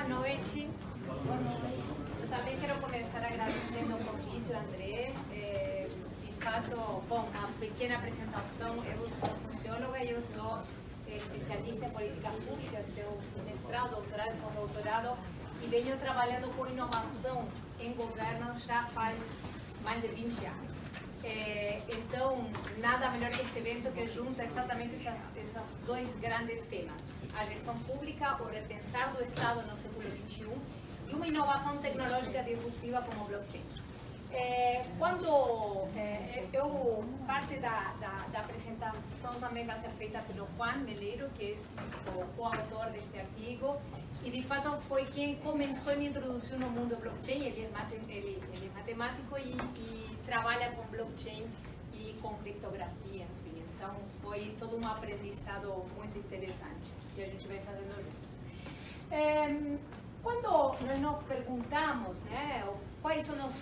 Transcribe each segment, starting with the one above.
noite. Eu também quero começar agradecendo o convite, André. De fato, bom, uma pequena apresentação. Eu sou socióloga e eu sou especialista em políticas públicas, seu mestrado, doutorado e pós-doutorado, e venho trabalhando com inovação em governo já faz mais de 20 anos. Então, nada melhor que este evento que junta exatamente esses dois grandes temas: a gestão pública, o repensar do Estado no século XXI e uma inovação tecnológica disruptiva como o blockchain. Parte da apresentação também vai ser feita pelo Juan Meleiro, que é o coautor deste artigo, e de fato foi quem começou a me introduzir no mundo do blockchain. Ele é matemático e trabalha com blockchain e com criptografia, enfim. Então foi todo um aprendizado muito interessante que a gente vai fazendo juntos. Quando nós nos perguntamos, né, quais são os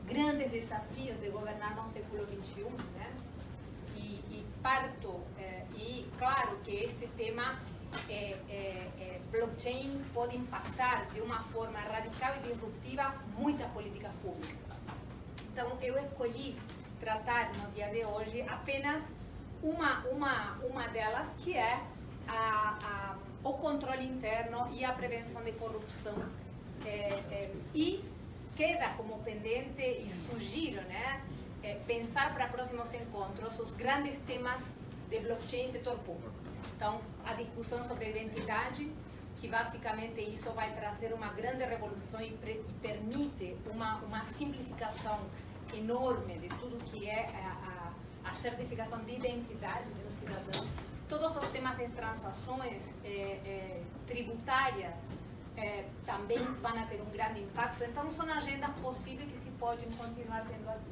grandes desafios de governar no século XXI, né? E claro que este tema blockchain pode impactar de uma forma radical e disruptiva muitas políticas públicas. Então eu escolhi tratar no dia de hoje apenas uma delas, que é o controle interno e a prevenção de corrupção. E queda como pendente e sugiro, né, pensar para próximos encontros os grandes temas de blockchain e setor público. Então, a discussão sobre identidade, que basicamente isso vai trazer uma grande revolução e permite uma simplificação enorme de tudo que é a certificação de identidade do cidadão. Todos os temas de transações tributárias também vão ter um grande impacto. Então, são agendas possíveis que se podem continuar tendo aqui.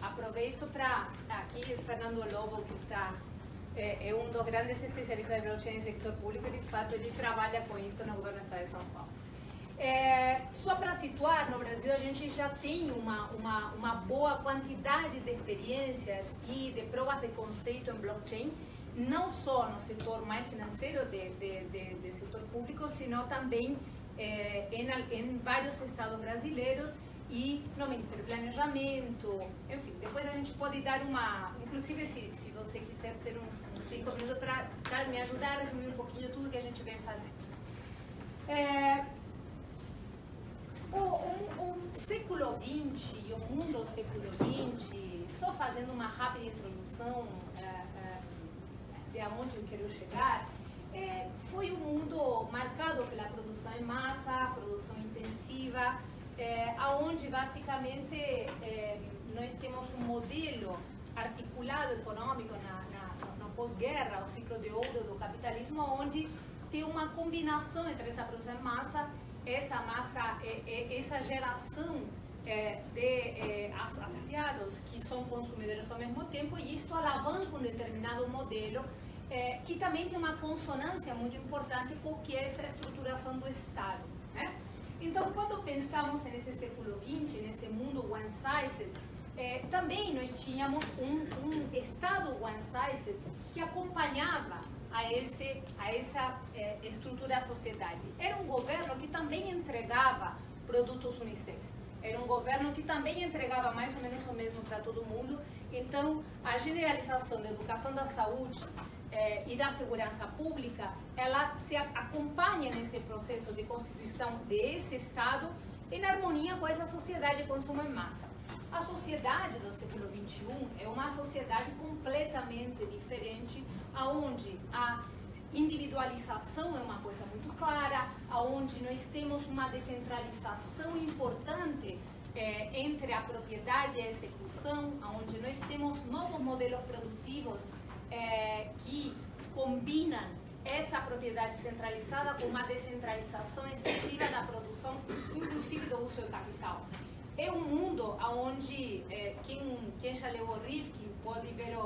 Aproveito para aqui Fernando Lobo, que é um dos grandes especialistas de blockchain no sector público, e de fato ele trabalha com isso no governo do Estado de São Paulo. Só para situar, no Brasil a gente já tem uma boa quantidade de experiências e de provas de conceito em blockchain, não só no setor mais financeiro de setor público, sino também em vários estados brasileiros e no Ministério do Planejamento. Enfim, depois a gente pode dar inclusive se você quiser ter uns 5 minutos para me ajudar a resumir um pouquinho tudo que a gente vem fazendo. O século XX e o mundo do século XX, só fazendo uma rápida introdução de aonde eu quero chegar, foi um mundo marcado pela produção em massa, produção intensiva, onde basicamente nós temos um modelo articulado econômico na pós-guerra, o ciclo de ouro do capitalismo, onde tem uma combinação entre essa produção em massa, essa geração de assalariados que são consumidores ao mesmo tempo, e isso alavanca um determinado modelo que também tem uma consonância muito importante com o que é essa estruturação do Estado, né? Então, quando pensamos nesse século XX, nesse mundo one-size, também nós tínhamos um Estado one-size que acompanhava a essa estrutura da sociedade. Era um governo que também entregava produtos unissex. Era um governo que também entregava mais ou menos o mesmo para todo mundo. Então, a generalização da educação, da saúde e da segurança pública, ela se acompanha nesse processo de constituição desse Estado em harmonia com essa sociedade de consumo em massa. A sociedade do século XXI é uma sociedade completamente diferente, onde a individualização é uma coisa muito clara, onde nós temos uma descentralização importante entre a propriedade e a execução, onde nós temos novos modelos produtivos que combinam essa propriedade centralizada com uma descentralização excessiva da produção, inclusive do uso do capital. É um mundo onde quem já leu o Rifkin pode ver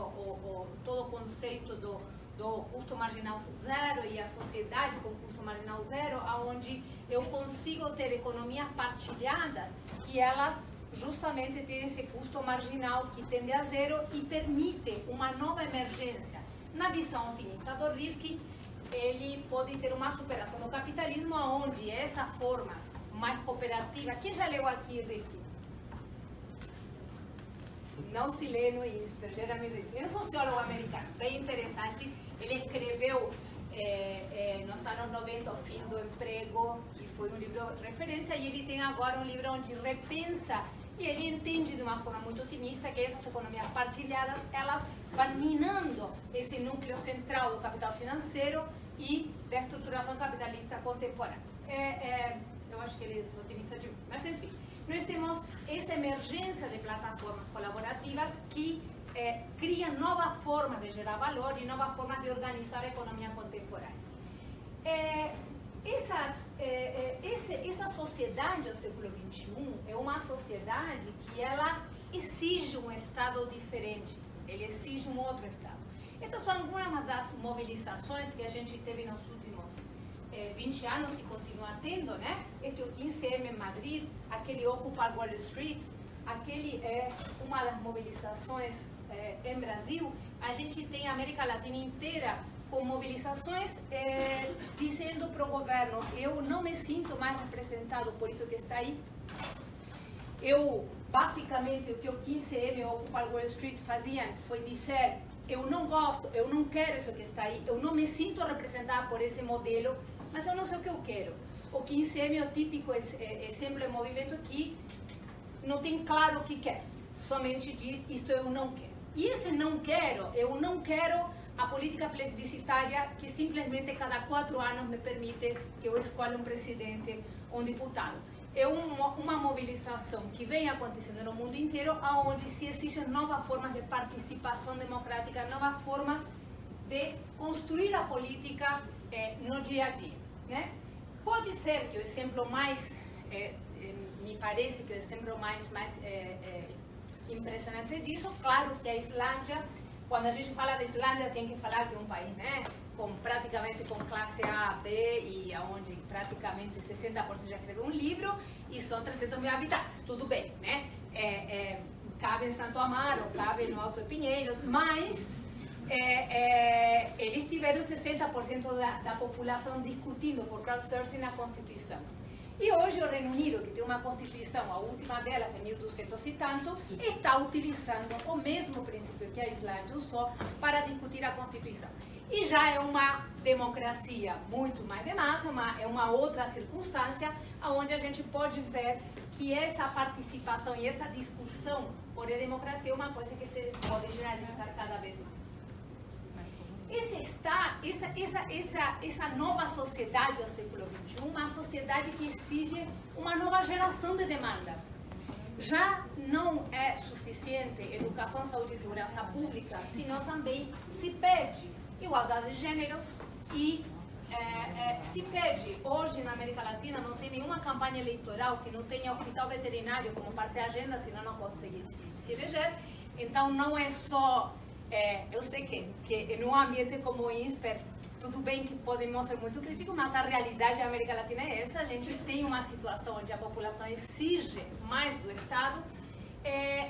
todo o conceito do custo marginal zero e a sociedade com custo marginal zero, onde eu consigo ter economias partilhadas que elas justamente têm esse custo marginal que tende a zero e permite uma nova emergência. Na visão otimista do Rifkin, ele pode ser uma superação do capitalismo, onde essa forma mais cooperativa... Quem já leu aqui Rifkin? Não se lê no INSPER, Jeremy Rifkin. É um sociólogo americano, bem interessante. Ele escreveu nos anos 90, O Fim do Emprego, que foi um livro de referência, e ele tem agora um livro onde repensa, e ele entende de uma forma muito otimista que essas economias partilhadas, elas vão minando esse núcleo central do capital financeiro e da estruturação capitalista contemporânea. Eu acho que ele é otimista demais, mas enfim, nós temos essa emergência de plataformas colaborativas que criam novas formas de gerar valor e novas formas de organizar a economia contemporânea. Essa sociedade do século XXI é uma sociedade que ela exige um Estado diferente, ele exige um outro Estado. Essas são algumas das mobilizações que a gente teve nos últimos 20 anos e continua tendo, né? Este é o 15M em Madrid, aquele Occupy Wall Street, aquele é uma das mobilizações em Brasil. A gente tem a América Latina inteira com mobilizações dizendo para o governo: eu não me sinto mais representado por isso que está aí. Basicamente, o que o 15M e o Occupy Wall Street faziam foi dizer: eu não gosto, eu não quero isso que está aí, eu não me sinto representada por esse modelo, mas eu não sei o que eu quero. O 15M é o típico exemplo de movimento que não tem claro o que quer, somente diz: isto eu não quero. E esse não quero, eu não quero a política plebiscitária que simplesmente cada 4 anos me permite que eu escolha um presidente ou um deputado. É uma mobilização que vem acontecendo no mundo inteiro, onde se exigem novas formas de participação democrática, novas formas de construir a política no dia a dia, né? Pode ser que o exemplo mais, me parece que o exemplo mais impressionante disso, claro que a Islândia. Quando a gente fala da Islândia, tem que falar que é um país, né, praticamente com classe A, B, e onde praticamente 60% já escreveu um livro, e são 300 mil habitantes, tudo bem, né? Cabe em Santo Amaro, cabe no Alto de Pinheiros, mas eles tiveram 60% da população discutindo por crowdsourcing a Constituição. E hoje o Reino Unido, que tem uma Constituição, a última dela, de 1200 e tanto, está utilizando o mesmo princípio que a Islândia usou para discutir a Constituição. E já é uma democracia muito mais de massa, é uma outra circunstância, onde a gente pode ver que essa participação e essa discussão por a democracia é uma coisa que se pode generalizar cada vez mais. Essa nova sociedade do século XXI, uma sociedade que exige uma nova geração de demandas. Já não é suficiente educação, saúde e segurança pública, senão também se pede igualdade de gêneros e se pede, hoje na América Latina não tem nenhuma campanha eleitoral que não tenha hospital veterinário como parte da agenda, senão não consegue se eleger. Então não é só... eu sei que num ambiente como o INSPER, tudo bem que podemos ser muito críticos, mas a realidade da América Latina é essa. A gente tem uma situação onde a população exige mais do Estado,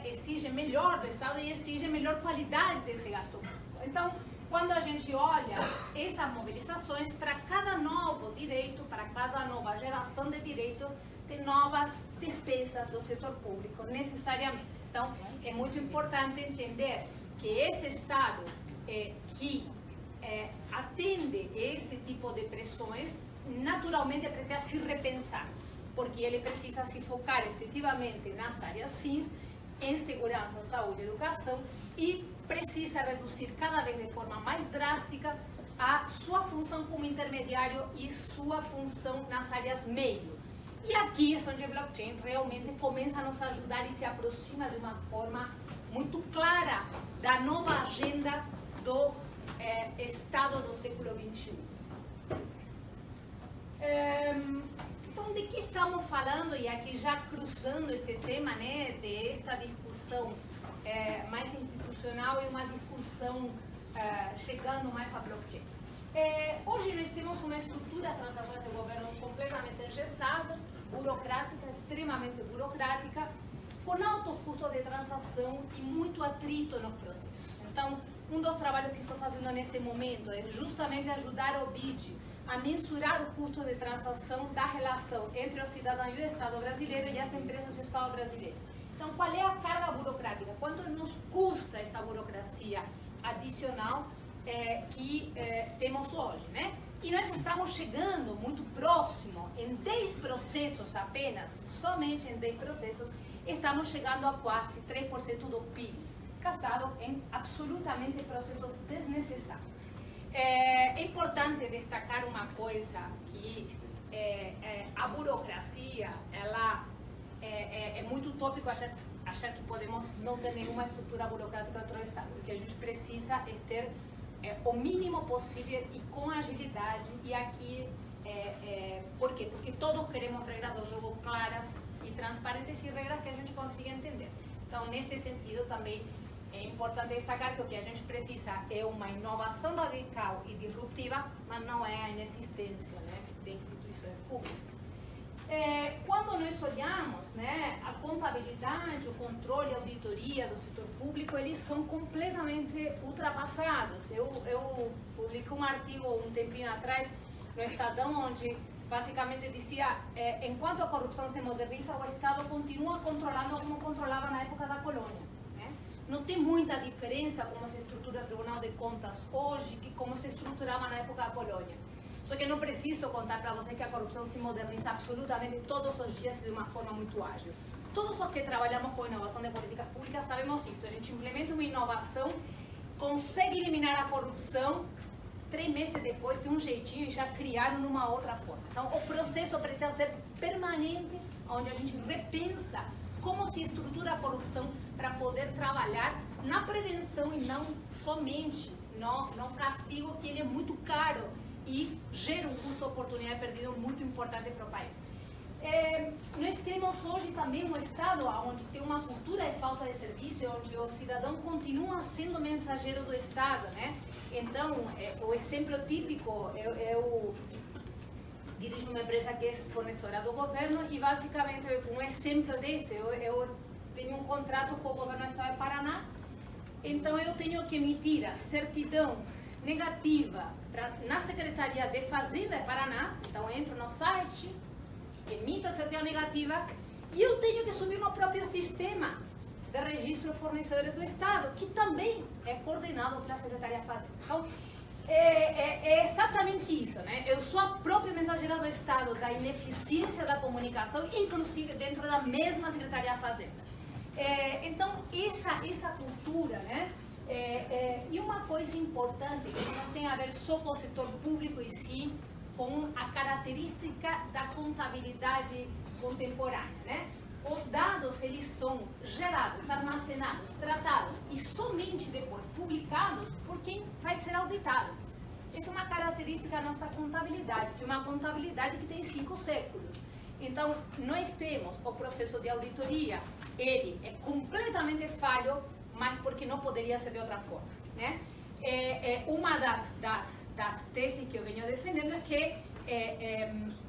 exige melhor do Estado e exige melhor qualidade desse gasto público. Então, quando a gente olha essas mobilizações, para cada novo direito, para cada nova geração de direitos, tem novas despesas do setor público, necessariamente. Então, é muito importante entender que esse Estado que atende esse tipo de pressões, naturalmente precisa se repensar, porque ele precisa se focar efetivamente nas áreas fins, em segurança, saúde e educação, e precisa reduzir cada vez de forma mais drástica a sua função como intermediário e sua função nas áreas meio. E aqui é onde a blockchain realmente começa a nos ajudar e se aproxima de uma forma muito clara da nova agenda do Estado do século XXI. Então, de que estamos falando? E aqui já cruzando este tema, né, de esta discussão mais institucional e uma discussão chegando mais à blockchain. Hoje nós temos uma estrutura transacional de governo completamente engessada, burocrática, extremamente burocrática, com alto custo de transação e muito atrito nos processos. Então, um dos trabalhos que estou fazendo neste momento é justamente ajudar o BID a mensurar o custo de transação da relação entre o cidadão e o Estado brasileiro e as empresas do Estado brasileiro. Então, qual é a carga burocrática? Quanto nos custa esta burocracia adicional que temos hoje, né? E nós estamos chegando muito próximo, em 10 processos apenas, somente em 10 processos, estamos chegando a quase 3% do PIB, gastado em absolutamente processos desnecessários. É importante destacar uma coisa, que a burocracia, ela é muito utópico achar que podemos não ter nenhuma estrutura burocrática dentro do Estado, porque a gente precisa ter o mínimo possível e com agilidade. E aqui, por quê? Porque todos queremos regras do jogo claras e transparentes e regras que a gente consiga entender. Então, nesse sentido, também é importante destacar que o que a gente precisa é uma inovação radical e disruptiva, mas não é a inexistência, né, de instituições públicas. Quando nós olhamos, né, a contabilidade, o controle e a auditoria do setor público, eles são completamente ultrapassados. Eu publiquei um artigo um tempinho atrás no Estadão, onde basicamente dizia, enquanto a corrupção se moderniza, o Estado continua controlando como controlava na época da colônia. Né? Não tem muita diferença como se estrutura o Tribunal de Contas hoje que como se estruturava na época da colônia. Só que não preciso contar para vocês que a corrupção se moderniza absolutamente todos os dias de uma forma muito ágil. Todos os que trabalhamos com inovação de políticas públicas sabemos isso. A gente implementa uma inovação, consegue eliminar a corrupção, 3 meses depois tem um jeitinho e já criaram numa outra forma. Então, o processo precisa ser permanente, onde a gente repensa como se estrutura a corrupção para poder trabalhar na prevenção e não somente no castigo, que ele é muito caro e gera um custo de oportunidade perdido muito importante para o país. Nós temos hoje também um Estado onde tem uma cultura de falta de serviço, onde o cidadão continua sendo mensageiro do Estado, né? Então, o exemplo típico, eu dirijo uma empresa que é fornecedora do governo e basicamente um exemplo deste, eu tenho um contrato com o governo do Estado de Paraná, então eu tenho que emitir a certidão negativa na Secretaria de Fazenda de Paraná. Então eu entro no site, emito a certidão negativa e eu tenho que subir no próprio sistema de registro de fornecedores do Estado, que também é coordenado pela Secretaria de Fazenda. Então é exatamente isso, né? Eu sou a própria mensageira do Estado da ineficiência da comunicação, inclusive dentro da mesma Secretaria de Fazenda. Então essa cultura, né? E uma coisa importante, que não tem a ver só com o setor público e sim com a característica da contabilidade contemporânea, né? Os dados, eles são gerados, armazenados, tratados e somente depois publicados por quem vai ser auditado. Essa é uma característica da nossa contabilidade, que é uma contabilidade que tem 5 séculos. Então, nós temos o processo de auditoria, ele é completamente falho, mas porque não poderia ser de outra forma, né? Uma das teses que eu venho defendendo é que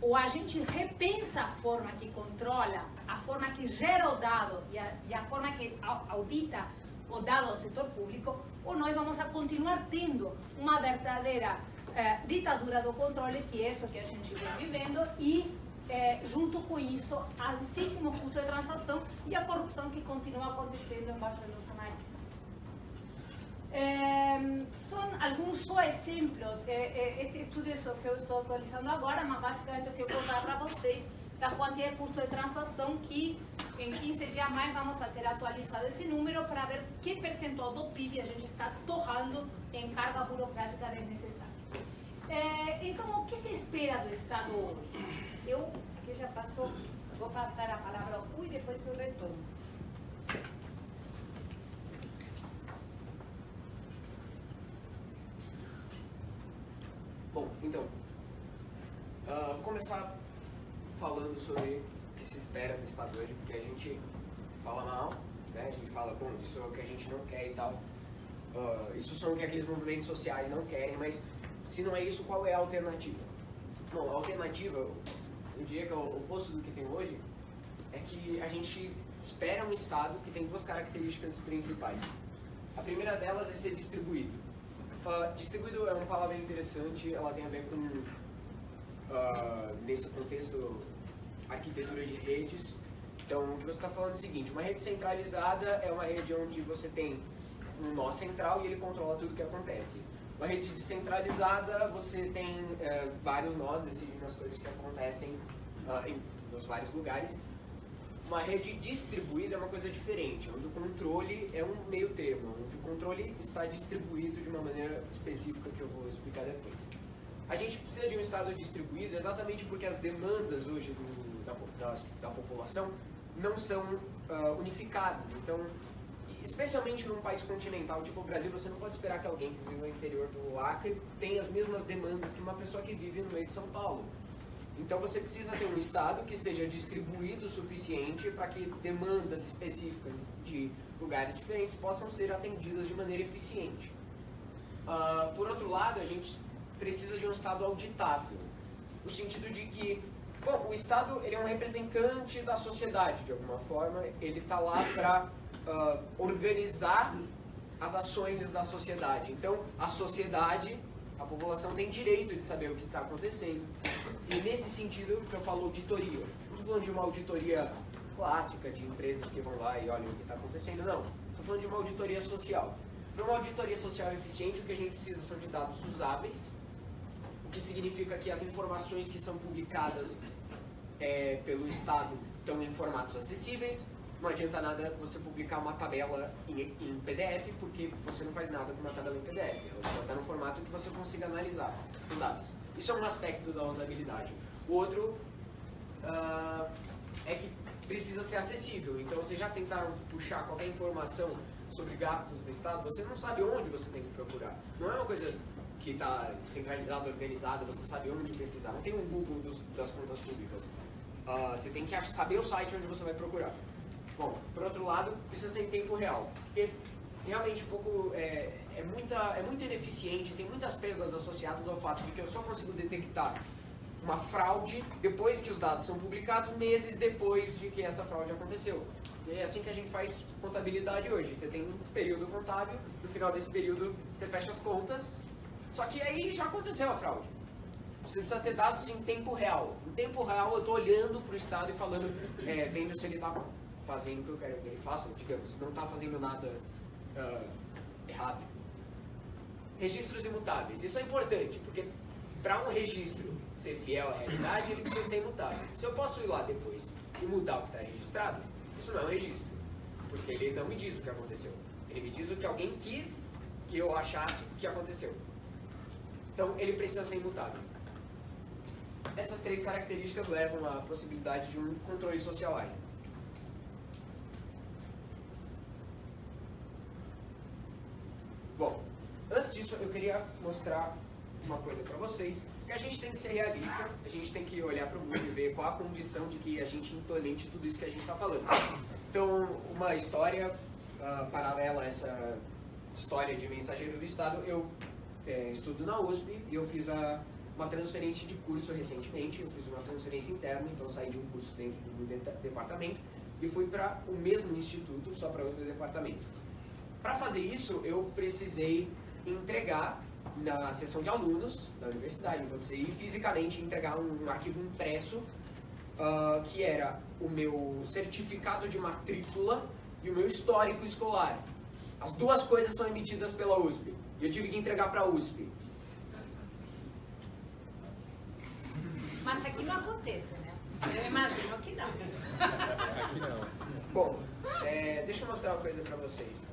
ou a gente repensa a forma que controla, a forma que gera o dado e a forma que audita o dado do setor público, ou nós vamos a continuar tendo uma verdadeira ditadura do controle, que é isso que a gente vem vivendo, e junto com isso, altíssimo custo de transação e a corrupção que continua acontecendo embaixo do nosso nariz. São alguns só exemplos. Este estudo é só que eu estou atualizando agora, mas basicamente o que eu vou dar para vocês da quantidade de custo de transação, que em 15 dias mais vamos a ter atualizado esse número para ver que percentual do PIB a gente está torrando em carga burocrática desnecessária. Então, o que se espera do Estado hoje? Eu, aqui já passou, vou passar a palavra ao Rui e depois eu retorno. Bom, então, vou começar falando sobre o que se espera do Estado hoje, porque a gente fala mal, né? A gente fala, bom, isso é o que a gente não quer e tal. Isso são o que aqueles movimentos sociais não querem, mas se não é isso, qual é a alternativa? Bom, a alternativa, eu diria que é o oposto do que tem hoje, é que a gente espera um Estado que tem 2 características principais. A primeira delas é ser distribuído. Distribuído é uma palavra interessante, ela tem a ver com, nesse contexto, arquitetura de redes. Então, o que você está falando é o seguinte: uma rede centralizada é uma rede onde você tem um nó central e ele controla tudo o que acontece. Uma rede descentralizada, você tem vários nós decidindo as coisas que acontecem nos vários lugares. Uma rede distribuída é uma coisa diferente, onde o controle é um meio termo, onde o controle está distribuído de uma maneira específica que eu vou explicar depois. A gente precisa de um estado distribuído exatamente porque as demandas hoje da população não são unificadas. Então, especialmente num país continental tipo o Brasil, você não pode esperar que alguém que vive no interior do Acre tenha as mesmas demandas que uma pessoa que vive no meio de São Paulo. Então você precisa ter um estado que seja distribuído o suficiente para que demandas específicas de lugares diferentes possam ser atendidas de maneira eficiente. Por outro lado, a gente precisa de um estado auditável, no sentido de que, bom, o estado ele é um representante da sociedade, de alguma forma, ele está lá para organizar as ações da sociedade. Então, a sociedade, a população tem direito de saber o que está acontecendo. E nesse sentido que eu falo auditoria. Não estou falando de uma auditoria clássica de empresas que vão lá e olham o que está acontecendo, não. Estou falando de uma auditoria social. Para uma auditoria social eficiente, o que a gente precisa são de dados usáveis, o que significa que as informações que são publicadas pelo Estado estão em formatos acessíveis. Não adianta nada você publicar uma tabela em PDF, porque você não faz nada com uma tabela em PDF. Ela só está no formato que você consiga analisar com dados. Isso é um aspecto da usabilidade. O outro é que precisa ser acessível. Então, vocês já tentaram puxar qualquer informação sobre gastos do Estado, você não sabe onde você tem que procurar. Não é uma coisa que está centralizada, organizada, você sabe onde pesquisar. Não tem um Google das contas públicas. Você tem que saber o site onde você vai procurar. Bom, por outro lado, precisa ser em tempo real, porque realmente é muito ineficiente, tem muitas perdas associadas ao fato de que eu só consigo detectar uma fraude depois que os dados são publicados, meses depois de que essa fraude aconteceu. E é assim que a gente faz contabilidade hoje. Você tem um período contábil, no final desse período você fecha as contas, só que aí já aconteceu a fraude. Você precisa ter dados em tempo real. Em tempo real eu estou olhando para o Estado e falando, vendo se ele está fazendo o que eu quero que ele faça, digamos, não está fazendo nada errado. Registros imutáveis. Isso é importante, porque para um registro ser fiel à realidade, ele precisa ser imutável. Se eu posso ir lá depois e mudar o que está registrado, isso não é um registro, porque ele não me diz o que aconteceu. Ele me diz o que alguém quis que eu achasse que aconteceu. Então, ele precisa ser imutável. Essas três características levam à possibilidade de um controle social ágil. Bom, antes disso eu queria mostrar uma coisa para vocês, que a gente tem que ser realista, a gente tem que olhar para o mundo e ver qual a condição de que a gente implemente tudo isso que a gente está falando. Então, uma história paralela a essa história de mensageiro do Estado, eu estudo na USP e eu fiz uma transferência de curso recentemente, eu fiz uma transferência interna, então saí de um curso dentro do departamento e fui para o mesmo instituto, só para outro departamento. Para fazer isso, eu precisei entregar na seção de alunos da universidade, então eu precisei fisicamente entregar um arquivo impresso, que era o meu certificado de matrícula e o meu histórico escolar. As duas coisas são emitidas pela USP, e eu tive que entregar para a USP. Mas aqui não acontece, né? Eu imagino que não. Aqui não. Bom, deixa eu mostrar uma coisa para vocês.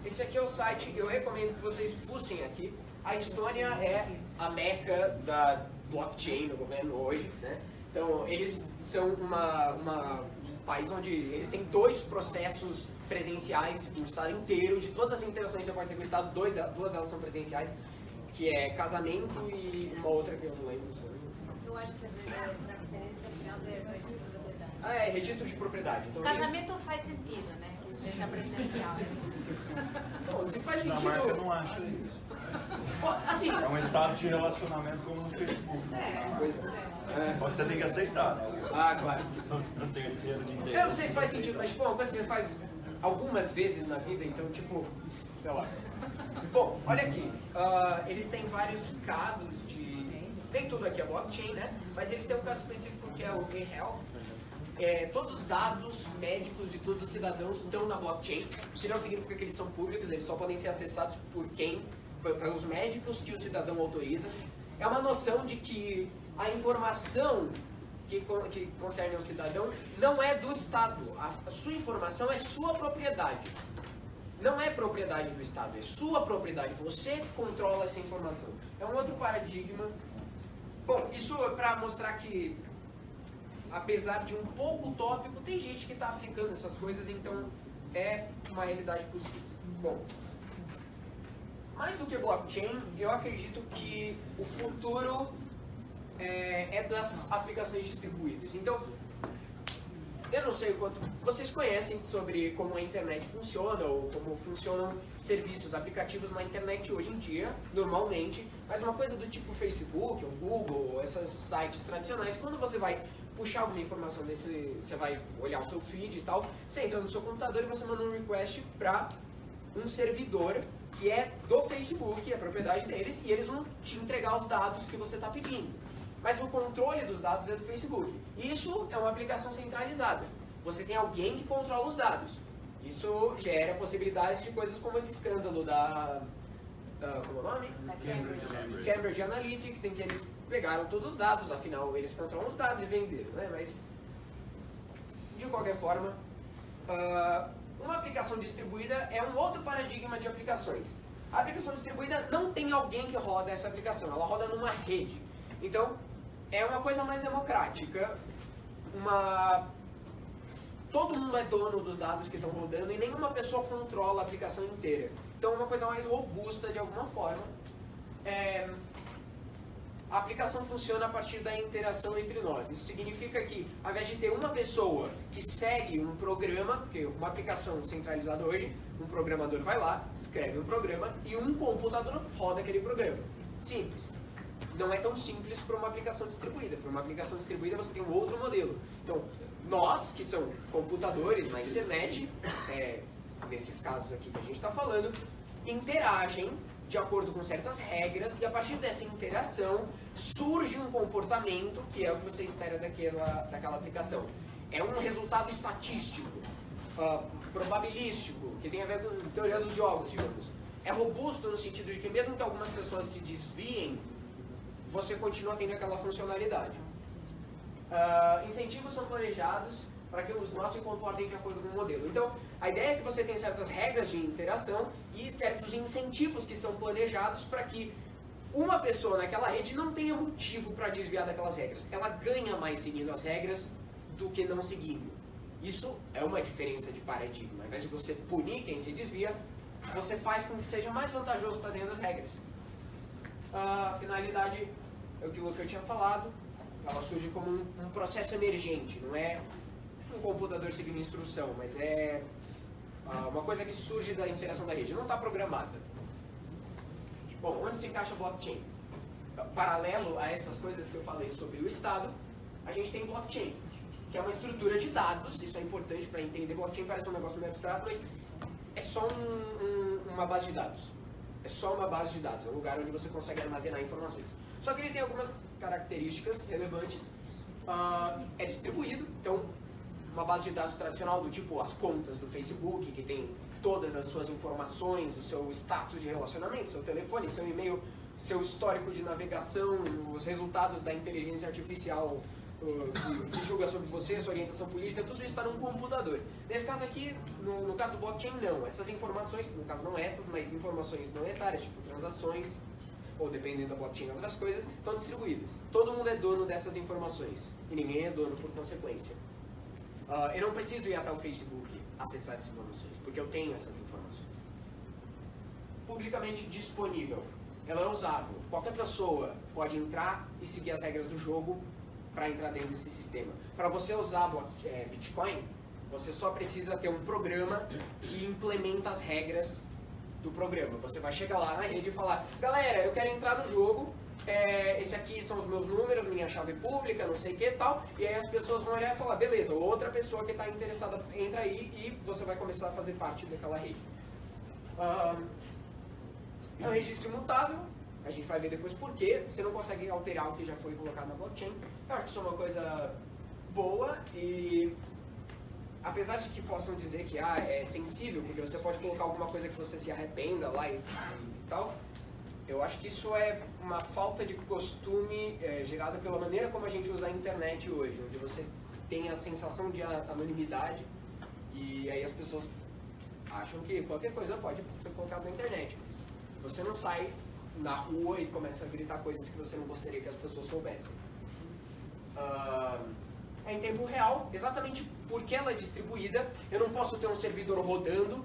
Esse aqui é o site, eu recomendo que vocês fuçem aqui. A Estônia é a meca da blockchain no governo hoje, né? Então, eles são um país onde eles têm 2 processos presenciais do Estado inteiro, de todas as interações que você pode ter com o Estado, duas delas são presenciais, que é casamento e uma outra que eu não lembro. Eu acho que é transferência final de registro de propriedade. É registro de propriedade. Então, Casamento faz sentido, né? Que seja presencial. Bom, se faz Na sentido... marca não acha isso. Bom, Assim, É um status de relacionamento como no Facebook. pois é. Só que você tem que aceitar, né? Ah, claro. No terceiro de entender. Eu não sei se faz sentido, mas, tipo, uma coisa que você faz algumas vezes na vida, então, tipo, sei lá. Bom, olha aqui. Eles têm vários casos de... Tem tudo aqui, a blockchain, né? Mas eles têm um caso específico que é o eHealth. Todos os dados médicos de todos os cidadãos estão na blockchain, que não significa que eles são públicos, eles só podem ser acessados por quem? Pelos médicos que o cidadão autoriza. É uma noção de que a informação que concerne ao cidadão não é do Estado. A sua informação é sua propriedade. Não é propriedade do Estado, é sua propriedade. Você controla essa informação. É um outro paradigma. Bom, isso é para mostrar que, apesar de um pouco utópico, tem gente que está aplicando essas coisas, então é uma realidade possível. Bom, mais do que blockchain, eu acredito que o futuro é das aplicações distribuídas. Então, eu não sei o quanto vocês conhecem sobre como a internet funciona ou como funcionam serviços, aplicativos na internet hoje em dia, normalmente, mas uma coisa do tipo Facebook, ou Google, esses sites tradicionais, quando você vai puxar alguma informação desse, você vai olhar o seu feed e tal, você entra no seu computador e você manda um request para um servidor que é do Facebook, é propriedade deles, e eles vão te entregar os dados que você está pedindo. Mas o controle dos dados é do Facebook. Isso é uma aplicação centralizada. Você tem alguém que controla os dados. Isso gera possibilidades de coisas como esse escândalo da... como é o nome? Cambridge Analytics, em que eles pegaram todos os dados, afinal eles controlam os dados e venderam, né? Mas, de qualquer forma, uma aplicação distribuída é um outro paradigma de aplicações. A aplicação distribuída não tem alguém que roda essa aplicação, ela roda numa rede. Então, é uma coisa mais democrática, todo mundo é dono dos dados que estão rodando e nenhuma pessoa controla a aplicação inteira. Então, é uma coisa mais robusta de alguma forma. A aplicação funciona a partir da interação entre nós. Isso significa que, ao invés de ter uma pessoa que segue um programa, porque uma aplicação centralizada hoje, um programador vai lá, escreve um programa e um computador roda aquele programa. Simples. Não é tão simples para uma aplicação distribuída. Para uma aplicação distribuída você tem um outro modelo. Então, nós, que são computadores na internet, nesses casos aqui que a gente está falando, interagem de acordo com certas regras e a partir dessa interação surge um comportamento que é o que você espera daquela aplicação. É um resultado estatístico, probabilístico, que tem a ver com teoria dos jogos, digamos. É robusto no sentido de que mesmo que algumas pessoas se desviem, você continua tendo aquela funcionalidade. Incentivos são planejados para que os nossos se comportem de acordo com o modelo. Então, a ideia é que você tem certas regras de interação e certos incentivos que são planejados para que uma pessoa naquela rede não tenha motivo para desviar daquelas regras. Ela ganha mais seguindo as regras do que não seguindo. Isso é uma diferença de paradigma. Ao invés de você punir quem se desvia, você faz com que seja mais vantajoso estar dentro das regras. A finalidade é aquilo que eu tinha falado, ela surge como um processo emergente, não é um computador seguindo instrução, mas é uma coisa que surge da interação da rede, não está programada. Bom, onde se encaixa a blockchain? Paralelo a essas coisas que eu falei sobre o Estado, a gente tem blockchain, que é uma estrutura de dados, isso é importante para entender. Blockchain parece um negócio meio abstrato, mas é só uma base de dados. É só uma base de dados, é um lugar onde você consegue armazenar informações. Só que ele tem algumas características relevantes. É distribuído, então uma base de dados tradicional do tipo as contas do Facebook, que tem todas as suas informações, o seu status de relacionamento, seu telefone, seu e-mail, seu histórico de navegação, os resultados da inteligência artificial que julga sobre você, sua orientação política, tudo isso está num computador. Nesse caso aqui, no caso do blockchain, não. Essas informações, no caso não essas, mas informações monetárias, tipo transações, ou dependendo da blockchain, outras coisas, estão distribuídas. Todo mundo é dono dessas informações, e ninguém é dono por consequência. Eu não preciso ir até o Facebook acessar essas informações, porque eu tenho essas informações. Publicamente disponível. Ela é usável. Qualquer pessoa pode entrar e seguir as regras do jogo para entrar dentro desse sistema. Para você usar Bitcoin, você só precisa ter um programa que implementa as regras do programa. Você vai chegar lá na rede e falar, galera, eu quero entrar no jogo, esse aqui são os meus números, minha chave pública, não sei o que e tal, e aí as pessoas vão olhar e falar, beleza, outra pessoa que está interessada entra aí e você vai começar a fazer parte daquela rede. É um registro imutável, a gente vai ver depois por quê, você não consegue alterar o que já foi colocado na blockchain. Eu acho que isso é uma coisa boa e apesar de que possam dizer que é sensível, porque você pode colocar alguma coisa que você se arrependa lá e tal, eu acho que isso é uma falta de costume gerada pela maneira como a gente usa a internet hoje, onde você tem a sensação de anonimidade e aí as pessoas acham que qualquer coisa pode ser colocada na internet, mas você não sai na rua e começa a gritar coisas que você não gostaria que as pessoas soubessem. É em tempo real, exatamente porque ela é distribuída, eu não posso ter um servidor rodando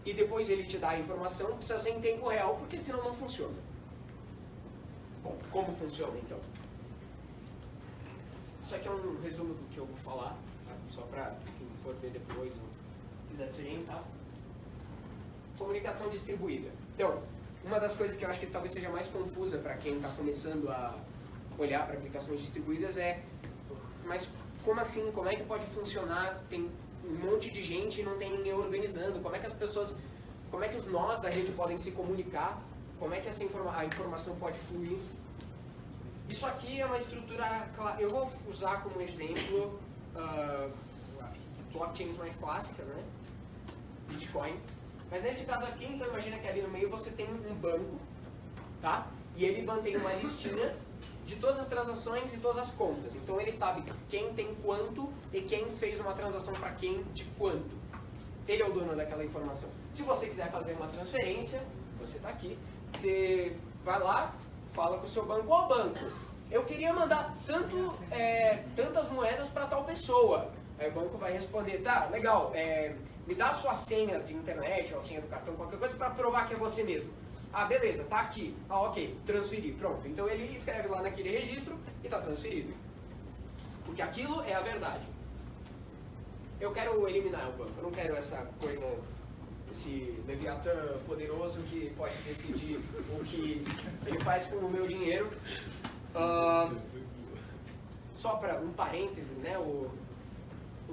e depois ele te dá a informação, precisa ser em tempo real, porque senão não funciona. Bom, como funciona então? Isso aqui é um resumo do que eu vou falar, tá? Só para quem for ver depois ou quiser se orientar. Comunicação distribuída. Então, uma das coisas que eu acho que talvez seja mais confusa para quem está começando a olhar para aplicações distribuídas mas como assim? Como é que pode funcionar? Tem um monte de gente e não tem ninguém organizando. Como é que as pessoas, como é que os nós da rede podem se comunicar? Como é que a informação pode fluir? Isso aqui é uma estrutura, eu vou usar como exemplo blockchains mais clássicas, né? Bitcoin. Mas nesse caso aqui, então imagina que ali no meio você tem um banco, tá? E ele mantém uma listinha de todas as transações e todas as contas. Então ele sabe quem tem quanto e quem fez uma transação para quem de quanto. Ele é o dono daquela informação. Se você quiser fazer uma transferência, você está aqui, você vai lá, fala com o seu banco, ó banco, eu queria mandar tantas moedas para tal pessoa. Aí o banco vai responder, tá, legal, me dá a sua senha de internet ou a senha do cartão, qualquer coisa, para provar que é você mesmo. Ah, beleza, tá aqui. Ah, ok, transferir, pronto. Então ele escreve lá naquele registro e tá transferido. Porque aquilo é a verdade. Eu quero eliminar o banco, eu não quero essa coisa, esse Leviatã poderoso que pode decidir o que ele faz com o meu dinheiro. Só para um parênteses, né, o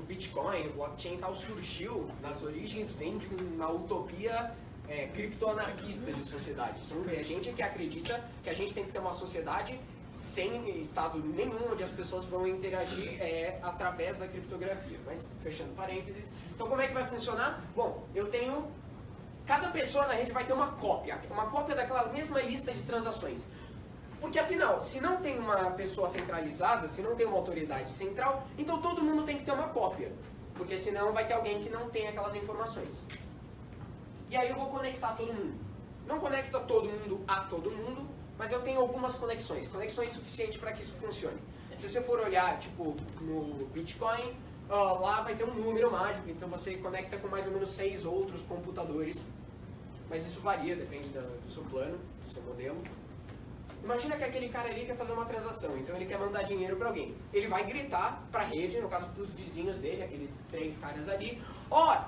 Bitcoin, o blockchain tal, surgiu, nas origens, vem de uma utopia criptoanarquista de sociedade. É gente que acredita que a gente tem que ter uma sociedade sem estado nenhum, onde as pessoas vão interagir através da criptografia. Mas, fechando parênteses, então como é que vai funcionar? Bom, cada pessoa na rede vai ter uma cópia daquela mesma lista de transações. Porque afinal, se não tem uma pessoa centralizada, se não tem uma autoridade central, então todo mundo tem que ter uma cópia. Porque senão vai ter alguém que não tem aquelas informações. E aí eu vou conectar todo mundo. Não conecta todo mundo a todo mundo, mas eu tenho algumas conexões suficientes para que isso funcione. Se você for olhar, tipo, no Bitcoin, lá vai ter um número mágico, então você conecta com mais ou menos 6 outros computadores. Mas isso varia, depende do seu plano, do seu modelo. Imagina que aquele cara ali quer fazer uma transação, então ele quer mandar dinheiro para alguém. Ele vai gritar para a rede, no caso para os vizinhos dele, aqueles 3 caras ali,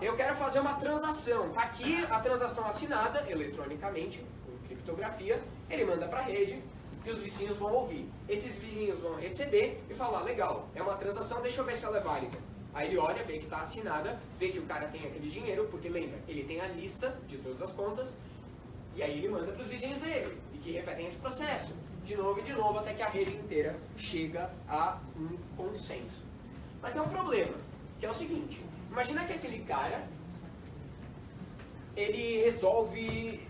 eu quero fazer uma transação. Aqui a transação assinada eletronicamente, com criptografia, ele manda para a rede e os vizinhos vão ouvir. Esses vizinhos vão receber e falar, legal, é uma transação, deixa eu ver se ela é válida. Aí ele olha, vê que está assinada, vê que o cara tem aquele dinheiro, porque lembra, ele tem a lista de todas as contas, e aí ele manda para os vizinhos dele, e que repetem esse processo, de novo, até que a rede inteira chega a um consenso. Mas tem um problema, que é o seguinte, imagina que aquele cara, ele resolve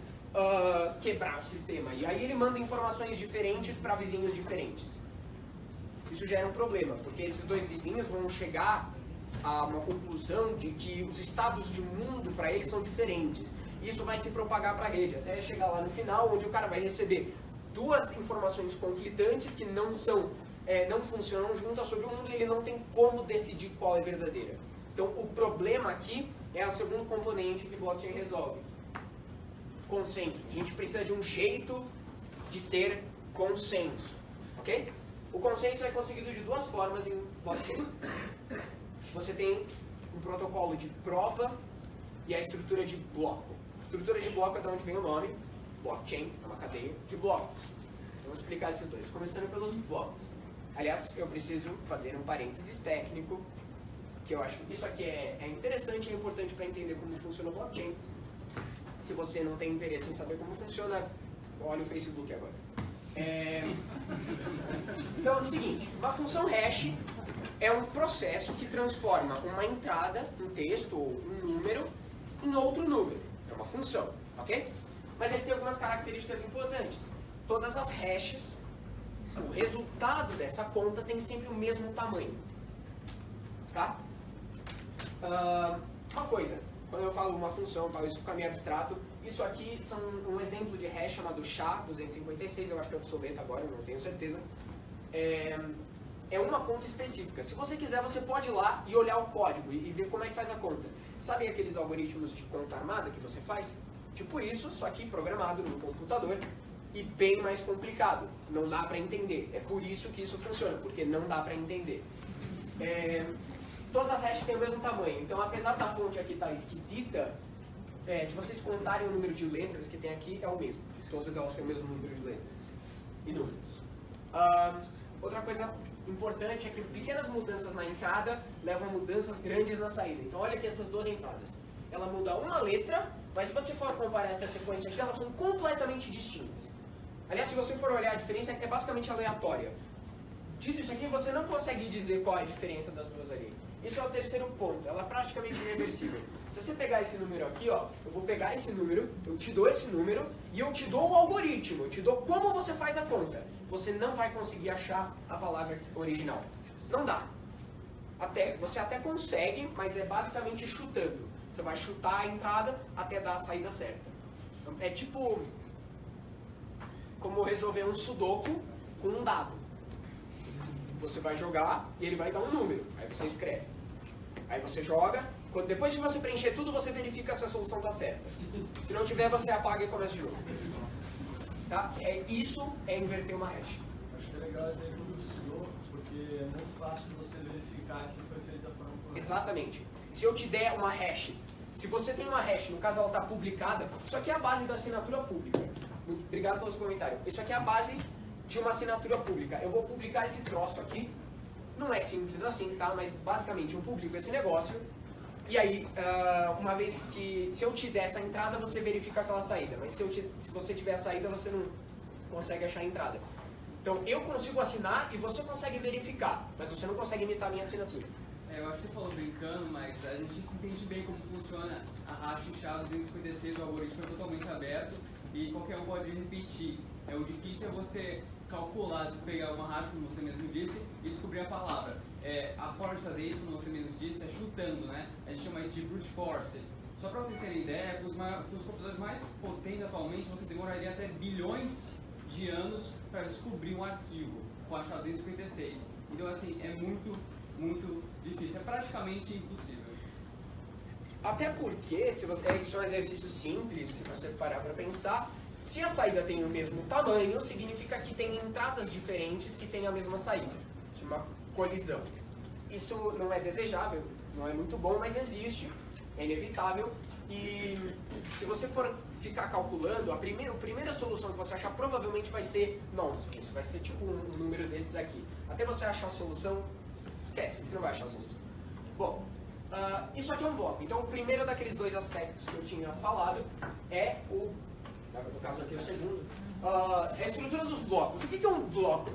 quebrar o sistema, e aí ele manda informações diferentes para vizinhos diferentes. Isso gera um problema, porque esses 2 vizinhos vão chegar a uma conclusão de que os estados de mundo para eles são diferentes. Isso vai se propagar para a rede, até chegar lá no final, onde o cara vai receber 2 informações conflitantes que não funcionam juntas sobre o mundo e ele não tem como decidir qual é verdadeira. Então, o problema aqui é o segundo componente que o blockchain resolve. Consenso. A gente precisa de um jeito de ter consenso, ok? O consenso é conseguido de 2 formas em blockchain. Você tem um protocolo de prova e a estrutura de bloco. Estrutura de bloco é de onde vem o nome. Blockchain é uma cadeia de blocos. Vamos explicar esses dois, começando pelos blocos. Aliás, eu preciso fazer um parênteses técnico, que eu acho que isso aqui é interessante e é importante para entender como funciona o blockchain. Se você não tem interesse em saber como funciona, olha o Facebook agora. Então é o seguinte, uma função hash é um processo que transforma uma entrada, um texto ou um número, em outro número. É uma função, ok? Mas ele tem algumas características importantes. Todas as hashes, o resultado dessa conta tem sempre o mesmo tamanho. Tá? Uma coisa, quando eu falo uma função, talvez isso fica meio abstrato, isso aqui são um exemplo de hash chamado SHA-256, eu acho que é obsoleto agora, eu não tenho certeza. É uma conta específica. Se você quiser, você pode ir lá e olhar o código e ver como é que faz a conta. Sabe aqueles algoritmos de conta armada que você faz? Tipo isso, só que programado no computador e bem mais complicado. Não dá pra entender. É por isso que isso funciona, porque não dá pra entender. Todas as hashes têm o mesmo tamanho, então apesar da fonte aqui estar esquisita, se vocês contarem o número de letras que tem aqui, é o mesmo. Todas elas têm o mesmo número de letras e números. Outra coisa importante é que pequenas mudanças na entrada levam a mudanças grandes na saída. Então olha aqui essas duas entradas. Ela muda uma letra, mas se você for comparar essa sequência aqui, elas são completamente distintas. Aliás, se você for olhar a diferença, é basicamente aleatória. Dito isso aqui, você não consegue dizer qual é a diferença das duas ali. Isso é o terceiro ponto, ela é praticamente irreversível. Se você pegar esse número aqui, ó, eu vou pegar esse número, eu te dou esse número e eu te dou o algoritmo, eu te dou como você faz a conta. Você não vai conseguir achar a palavra original. Não dá. Você até consegue, mas é basicamente chutando. Você vai chutar a entrada até dar a saída certa. É tipo como resolver um sudoku com um dado. Você vai jogar e ele vai dar um número. Aí você escreve. Aí você joga. Depois de você preencher tudo, você verifica se a solução está certa. Se não tiver, você apaga e começa de novo. Tá? Isso é inverter uma hash. Acho que é legal o exemplo do sudoku, porque é muito fácil de você verificar que foi feito da forma correta. Exatamente. Se eu te der uma hash, se você tem uma hash, no caso ela está publicada, isso aqui é a base da assinatura pública. Muito obrigado pelos comentários. Isso aqui é a base de uma assinatura pública. Eu vou publicar esse troço aqui. Não é simples assim, tá? Mas basicamente eu publico esse negócio. E aí, uma vez que... Se eu te der essa entrada, você verifica aquela saída. Mas se você tiver a saída, você não consegue achar a entrada. Então, eu consigo assinar e você consegue verificar. Mas você não consegue imitar a minha assinatura. Eu acho que você falou brincando, mas a gente se entende bem como funciona a hash SHA-256, o algoritmo é totalmente aberto e qualquer um pode repetir. O difícil é você calcular, pegar uma hash, como você mesmo disse, e descobrir a palavra. A forma de fazer isso, como você mesmo disse, é chutando, né? A gente chama isso de brute force. Só para vocês terem ideia, com os computadores mais potentes atualmente, você demoraria até bilhões de anos para descobrir um arquivo com a SHA-256. Então, assim, é muito, muito difícil. É praticamente impossível. Até porque, isso é um exercício simples, se você parar para pensar. Se a saída tem o mesmo tamanho, significa que tem entradas diferentes que têm a mesma saída. Chama colisão. Isso não é desejável, não é muito bom, mas existe, é inevitável. E se você for ficar calculando, a primeira solução que você achar provavelmente vai ser nonsense, vai ser tipo um número desses aqui. Até você achar a solução, esquece, você não vai achar a solução. Bom, isso aqui é um bloco. Então o primeiro daqueles dois aspectos que eu tinha falado é no caso aqui é o segundo, é a estrutura dos blocos. O que é um bloco?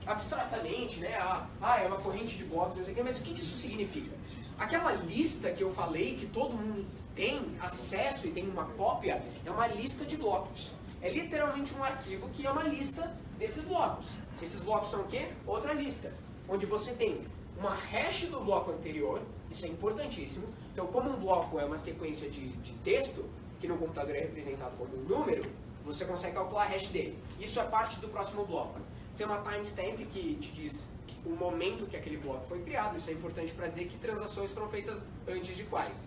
Abstratamente, né? É uma corrente de blocos, não sei o quê, mas o que isso significa? Aquela lista que eu falei, que todo mundo tem acesso e tem uma cópia, é uma lista de blocos. É literalmente um arquivo que é uma lista desses blocos. Esses blocos são o quê? Outra lista, onde você tem uma hash do bloco anterior, isso é importantíssimo. Então, como um bloco é uma sequência de texto, que no computador é representado como um número, você consegue calcular a hash dele. Isso é parte do próximo bloco. Você tem uma timestamp que te diz o momento que aquele bloco foi criado. Isso é importante para dizer que transações foram feitas antes de quais.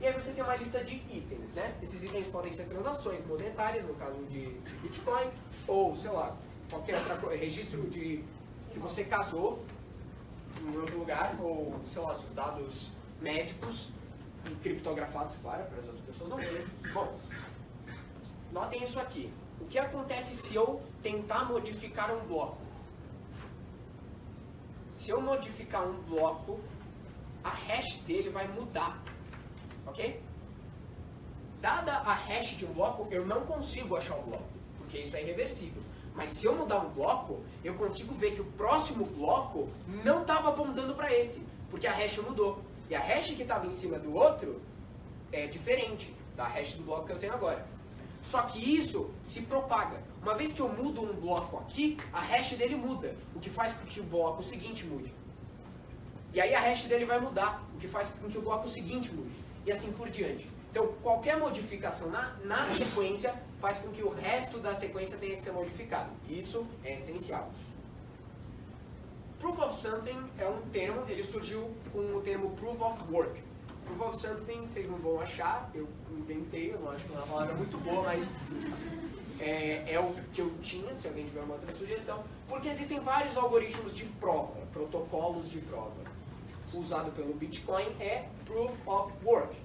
E aí você tem uma lista de itens, né? Esses itens podem ser transações monetárias, no caso de Bitcoin, ou, sei lá, qualquer outra coisa, registro de que você casou em outro lugar, ou, sei lá, seus dados médicos. e criptografados, claro, para as outras pessoas não verem. Bom, notem isso aqui. O que acontece se eu tentar modificar um bloco? Se eu modificar um bloco, a hash dele vai mudar, ok? Dada a hash de um bloco, eu não consigo achar o bloco, porque isso é irreversível. Mas se eu mudar um bloco, eu consigo ver que o próximo bloco não estava apontando para esse, porque a hash mudou. E a hash que estava em cima do outro é diferente da hash do bloco que eu tenho agora. Só que isso se propaga. Uma vez que eu mudo um bloco aqui, a hash dele muda, o que faz com que o bloco seguinte mude. E aí a hash dele vai mudar, o que faz com que o bloco seguinte mude. E assim por diante. Então, qualquer modificação na sequência faz com que o resto da sequência tenha que ser modificado. Isso é essencial. Proof of something é um termo, ele surgiu com o termo proof of work. Proof of something, vocês não vão achar, eu inventei, eu não acho que é uma palavra muito boa, mas é o que eu tinha, se alguém tiver uma outra sugestão, porque existem vários algoritmos de prova, protocolos de prova. O usado pelo Bitcoin é proof of work,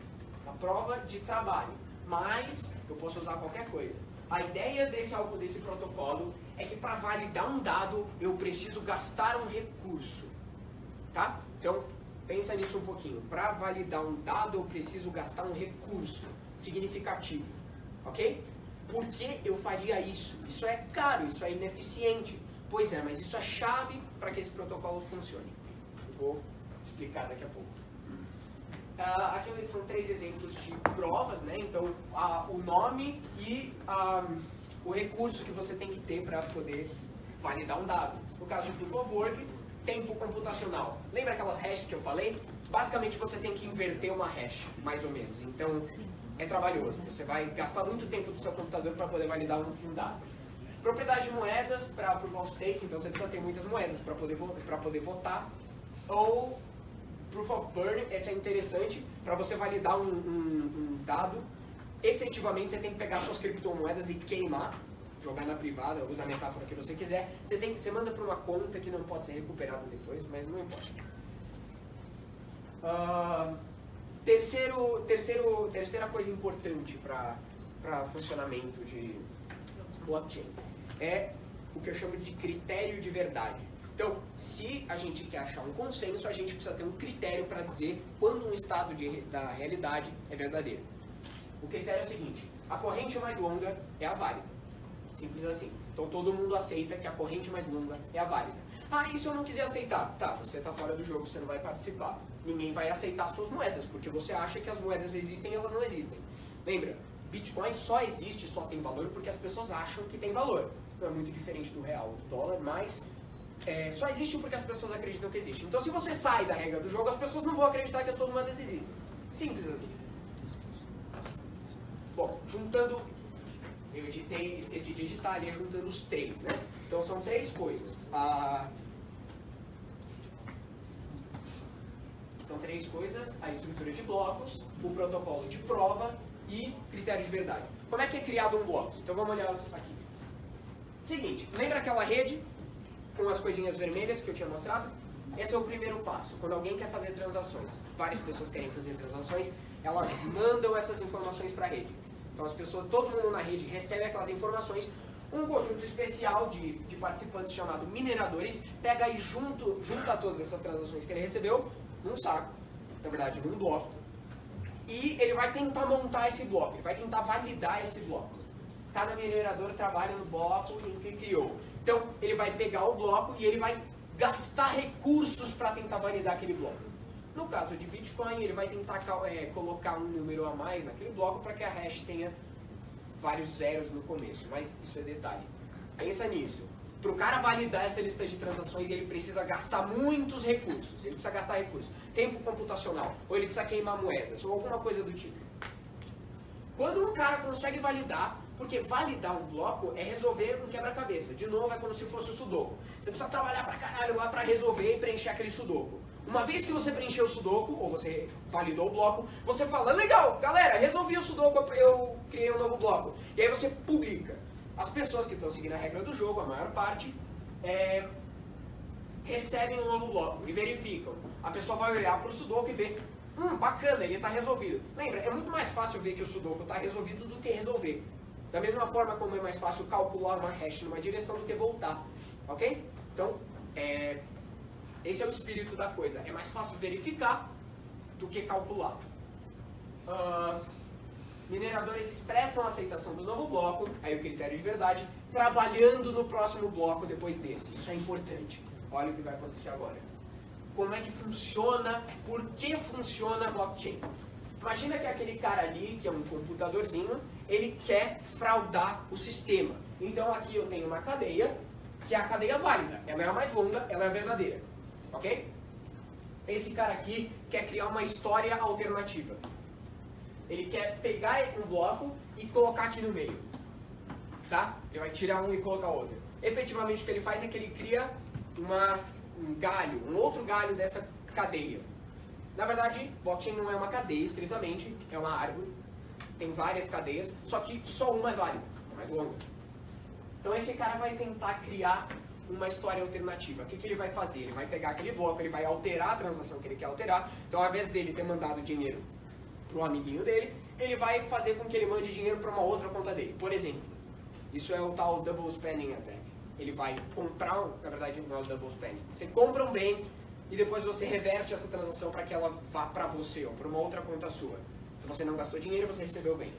a prova de trabalho, mas eu posso usar qualquer coisa. A ideia desse protocolo é que para validar um dado eu preciso gastar um recurso, tá? Então, pensa nisso um pouquinho. Para validar um dado, eu preciso gastar um recurso significativo, ok? Por que eu faria isso? Isso é caro, isso é ineficiente. Pois é, mas isso é chave para que esse protocolo funcione. Eu vou explicar daqui a pouco. Aqui são 3 exemplos de provas, né? Então, o nome e o recurso que você tem que ter para poder validar um dado. No caso de Proof of Work, tempo computacional. Lembra aquelas hashes que eu falei? Basicamente você tem que inverter uma hash, mais ou menos. Então é trabalhoso. Você vai gastar muito tempo do seu computador para poder validar um dado. Propriedade de moedas para Proof of Stake, então você precisa ter muitas moedas para poder votar. Ou Proof of Burn, essa é interessante, para você validar um dado. Efetivamente você tem que pegar suas criptomoedas e queimar, jogar na privada, usa a metáfora que você quiser. Você manda para uma conta que não pode ser recuperada depois, mas não importa. Terceira coisa importante para funcionamento de blockchain é o que eu chamo de critério de verdade. Então, se a gente quer achar um consenso, a gente precisa ter um critério para dizer quando um estado da realidade é verdadeiro. O critério é o seguinte: a corrente mais longa é a válida. Simples assim. Então todo mundo aceita que a corrente mais longa é a válida. E se eu não quiser aceitar? Tá, você está fora do jogo, você não vai participar. Ninguém vai aceitar suas moedas, porque você acha que as moedas existem e elas não existem. Lembra, Bitcoin só existe, só tem valor porque as pessoas acham que tem valor. Não é muito diferente do real, do dólar, mas só existe porque as pessoas acreditam que existe. Então se você sai da regra do jogo, as pessoas não vão acreditar que as suas moedas existem. Simples assim. Bom, juntando, eu esqueci de digitar ali, juntando os 3, né? Então são 3 coisas. São 3 coisas: a estrutura de blocos, o protocolo de prova e critério de verdade. Como é que é criado um bloco? Então vamos olhar aqui. Seguinte, lembra aquela rede com as coisinhas vermelhas que eu tinha mostrado? Esse é o primeiro passo. Quando alguém quer fazer transações, várias pessoas querem fazer transações, elas mandam essas informações para a rede. Então as pessoas, todo mundo na rede recebe aquelas informações. Um conjunto especial de participantes chamado mineradores pega e junta todas essas transações que ele recebeu num saco, na verdade num bloco, e ele vai tentar montar esse bloco, ele vai tentar validar esse bloco. Cada minerador trabalha no bloco em que criou. Então ele vai pegar o bloco e ele vai gastar recursos para tentar validar aquele bloco. No caso de Bitcoin, ele vai tentar colocar um número a mais naquele bloco para que a hash tenha vários zeros no começo, mas isso é detalhe. Pensa nisso. Para o cara validar essa lista de transações, ele precisa gastar muitos recursos. Ele precisa gastar recursos. Tempo computacional, ou ele precisa queimar moedas, ou alguma coisa do tipo. Quando um cara consegue validar, porque validar um bloco é resolver um quebra-cabeça. De novo, é como se fosse o sudoku. Você precisa trabalhar pra caralho lá pra resolver e preencher aquele sudoku. Uma vez que você preencheu o sudoku, ou você validou o bloco, você fala: legal, galera, resolvi o sudoku, eu criei um novo bloco. E aí você publica. As pessoas que estão seguindo a regra do jogo, a maior parte, recebem um novo bloco e verificam. A pessoa vai olhar para o sudoku e ver: Bacana, ele está resolvido. Lembra, é muito mais fácil ver que o Sudoku está resolvido do que resolver. Da mesma forma como é mais fácil calcular uma hash numa direção do que voltar. Ok? Então, esse é o espírito da coisa. É mais fácil verificar do que calcular. Mineradores expressam a aceitação do novo bloco, aí o critério de verdade, trabalhando no próximo bloco depois desse. Isso é importante. Olha o que vai acontecer agora. Como é que funciona, por que funciona a blockchain? Imagina que aquele cara ali, que é um computadorzinho, ele quer fraudar o sistema. Então aqui eu tenho uma cadeia, que é a cadeia válida. Ela é a mais longa, ela é a verdadeira. Ok? Esse cara aqui quer criar uma história alternativa. Ele quer pegar um bloco e colocar aqui no meio. Tá? Ele vai tirar um e colocar outro. Efetivamente o que ele faz é que ele cria um outro galho dessa cadeia. Na verdade, blockchain não é uma cadeia, estritamente, é uma árvore. Tem várias cadeias, só que só uma é válida, é mais longa. Então esse cara vai tentar criar uma história alternativa. O que ele vai fazer? Ele vai pegar aquele bloco, ele vai alterar a transação que ele quer alterar. Então ao invés dele ter mandado dinheiro para o amiguinho dele, ele vai fazer com que ele mande dinheiro para uma outra conta dele. Por exemplo, isso é o tal Double Spending Attack. Ele vai comprar, na verdade não é o Double Spending. Você compra um bem e depois você reverte essa transação para que ela vá para você, ou para uma outra conta sua. Então você não gastou dinheiro, você recebeu o bem.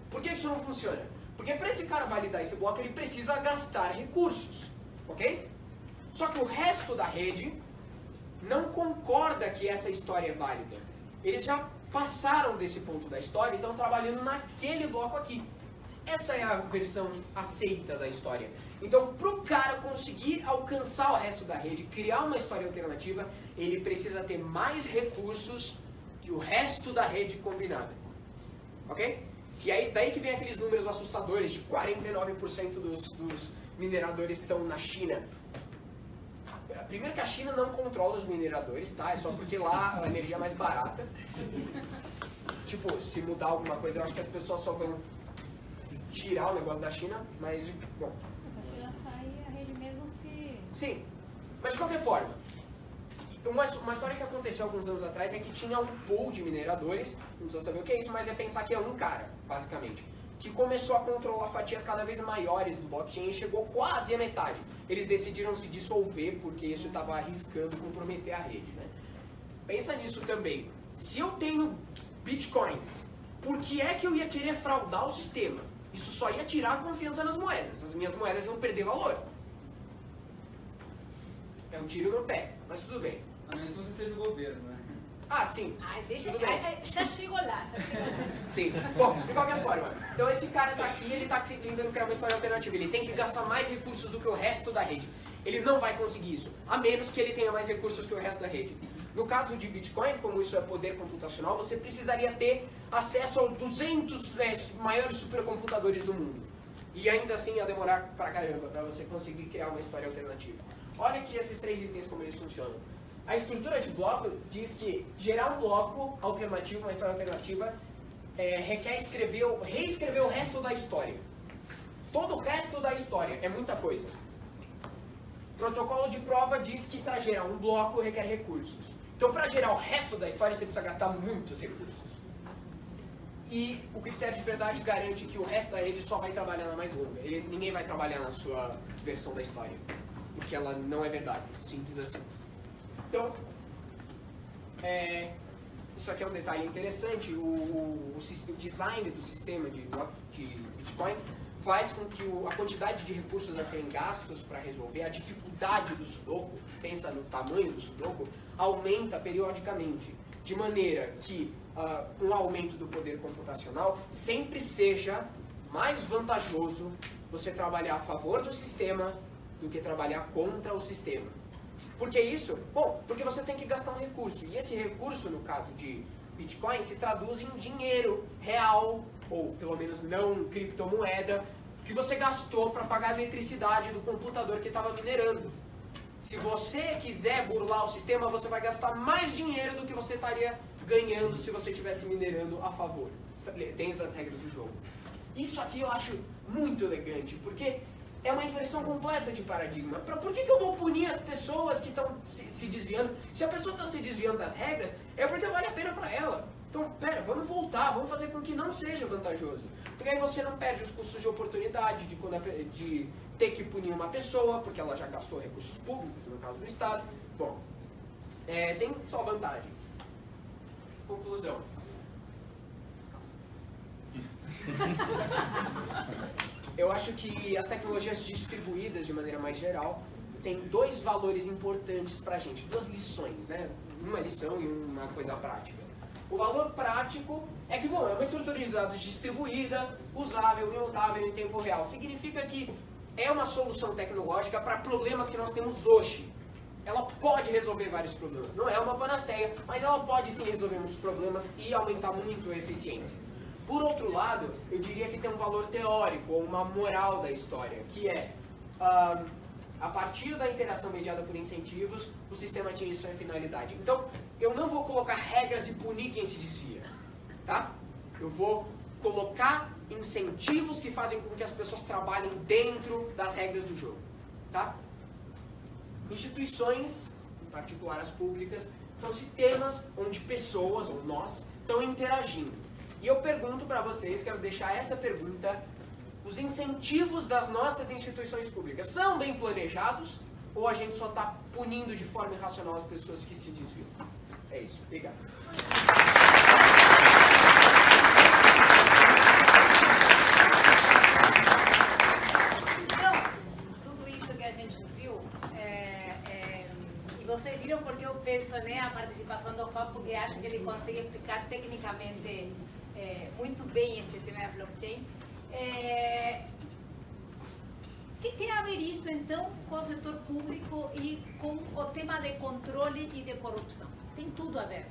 Por que isso não funciona? Porque para esse cara validar esse bloco, ele precisa gastar recursos. Ok? Só que o resto da rede não concorda que essa história é válida. Eles já passaram desse ponto da história e estão trabalhando naquele bloco aqui. Essa é a versão aceita da história. Então, para o cara conseguir alcançar o resto da rede, criar uma história alternativa, ele precisa ter mais recursos que o resto da rede combinada. Ok? E aí, daí que vem aqueles números assustadores de 49% dos mineradores estão na China. Primeiro que a China não controla os mineradores, tá? É só porque lá a energia é mais barata. Tipo, se mudar alguma coisa, eu acho que as pessoas só vão tirar o negócio da China, mas, bom. Se a China sair, a rede mesmo se... Sim, mas de qualquer forma, uma história que aconteceu alguns anos atrás é que tinha um pool de mineradores, não precisa saber o que é isso, mas é pensar que é um cara, basicamente, que começou a controlar fatias cada vez maiores do blockchain e chegou quase à metade. Eles decidiram se dissolver porque isso estava arriscando comprometer a rede, né? Pensa nisso também. Se eu tenho bitcoins, por que é que eu ia querer fraudar o sistema? Isso só ia tirar a confiança nas moedas. As minhas moedas iam perder valor. É um tiro no pé, mas tudo bem. A menos que você seja o governo, né? Ah, sim. Ai, deixa, Tudo bem. já chegou lá, já chegou lá. Sim. Bom, de qualquer forma. Então esse cara tá aqui, ele tá tentando criar uma história alternativa. Ele tem que gastar mais recursos do que o resto da rede. Ele não vai conseguir isso, a menos que ele tenha mais recursos que o resto da rede. No caso de Bitcoin, como isso é poder computacional, você precisaria ter acesso aos 200 maiores supercomputadores do mundo. E ainda assim ia demorar pra caramba pra você conseguir criar uma história alternativa. Olha aqui esses 3 itens como eles funcionam. A estrutura de bloco diz que gerar um bloco alternativo, uma história alternativa, requer reescrever o resto da história. Todo o resto da história é muita coisa. Protocolo de prova diz que para gerar um bloco requer recursos. Então, para gerar o resto da história, você precisa gastar muitos recursos. E o critério de verdade garante que o resto da rede só vai trabalhar na mais longa. Ninguém vai trabalhar na sua versão da história, porque ela não é verdade. Simples assim. Então, isso aqui é um detalhe interessante. O design do sistema de Bitcoin faz com que a quantidade de recursos a serem gastos para resolver, a dificuldade do Sudoku, pensa no tamanho do Sudoku, aumenta periodicamente. De maneira que, com o aumento do poder computacional, sempre seja mais vantajoso você trabalhar a favor do sistema do que trabalhar contra o sistema. Por que isso? Bom, porque você tem que gastar um recurso. E esse recurso, no caso de Bitcoin, se traduz em dinheiro real, ou pelo menos não criptomoeda, que você gastou para pagar a eletricidade do computador que estava minerando. Se você quiser burlar o sistema, você vai gastar mais dinheiro do que você estaria ganhando se você estivesse minerando a favor, dentro das regras do jogo. Isso aqui eu acho muito elegante, porque é uma inversão completa de paradigma. Por que eu vou punir as pessoas que estão se desviando? Se a pessoa está se desviando das regras, é porque vale a pena para ela. Então, pera, vamos voltar, vamos fazer com que não seja vantajoso. Porque aí você não perde os custos de oportunidade, de ter que punir uma pessoa, porque ela já gastou recursos públicos, no caso do Estado. Bom, tem só vantagens. Conclusão. Eu acho que as tecnologias distribuídas, de maneira mais geral, têm dois valores importantes pra gente, duas lições, né? Uma lição e uma coisa prática. O valor prático é que, bom, é uma estrutura de dados distribuída, usável, imutável em tempo real. Significa que é uma solução tecnológica para problemas que nós temos hoje. Ela pode resolver vários problemas. Não é uma panaceia, mas ela pode sim resolver muitos problemas e aumentar muito a eficiência. Por outro lado, eu diria que tem um valor teórico, ou uma moral da história, que é, a partir da interação mediada por incentivos, o sistema atinge sua finalidade. Então, eu não vou colocar regras e punir quem se desvia, tá? Eu vou colocar incentivos que fazem com que as pessoas trabalhem dentro das regras do jogo, tá? Instituições, em particular as públicas, são sistemas onde pessoas, ou nós, estão interagindo. E eu pergunto para vocês, quero deixar essa pergunta: os incentivos das nossas instituições públicas são bem planejados ou a gente só está punindo de forma irracional as pessoas que se desviam? É isso, obrigado. Então, tudo isso que a gente viu, e vocês viram porque eu penso, né, a participação do Juan, porque acho que ele consegue explicar tecnicamente muito bem este tema da blockchain. O que tem a ver isso, então, com o setor público e com o tema de controle e de corrupção? Tem tudo a ver.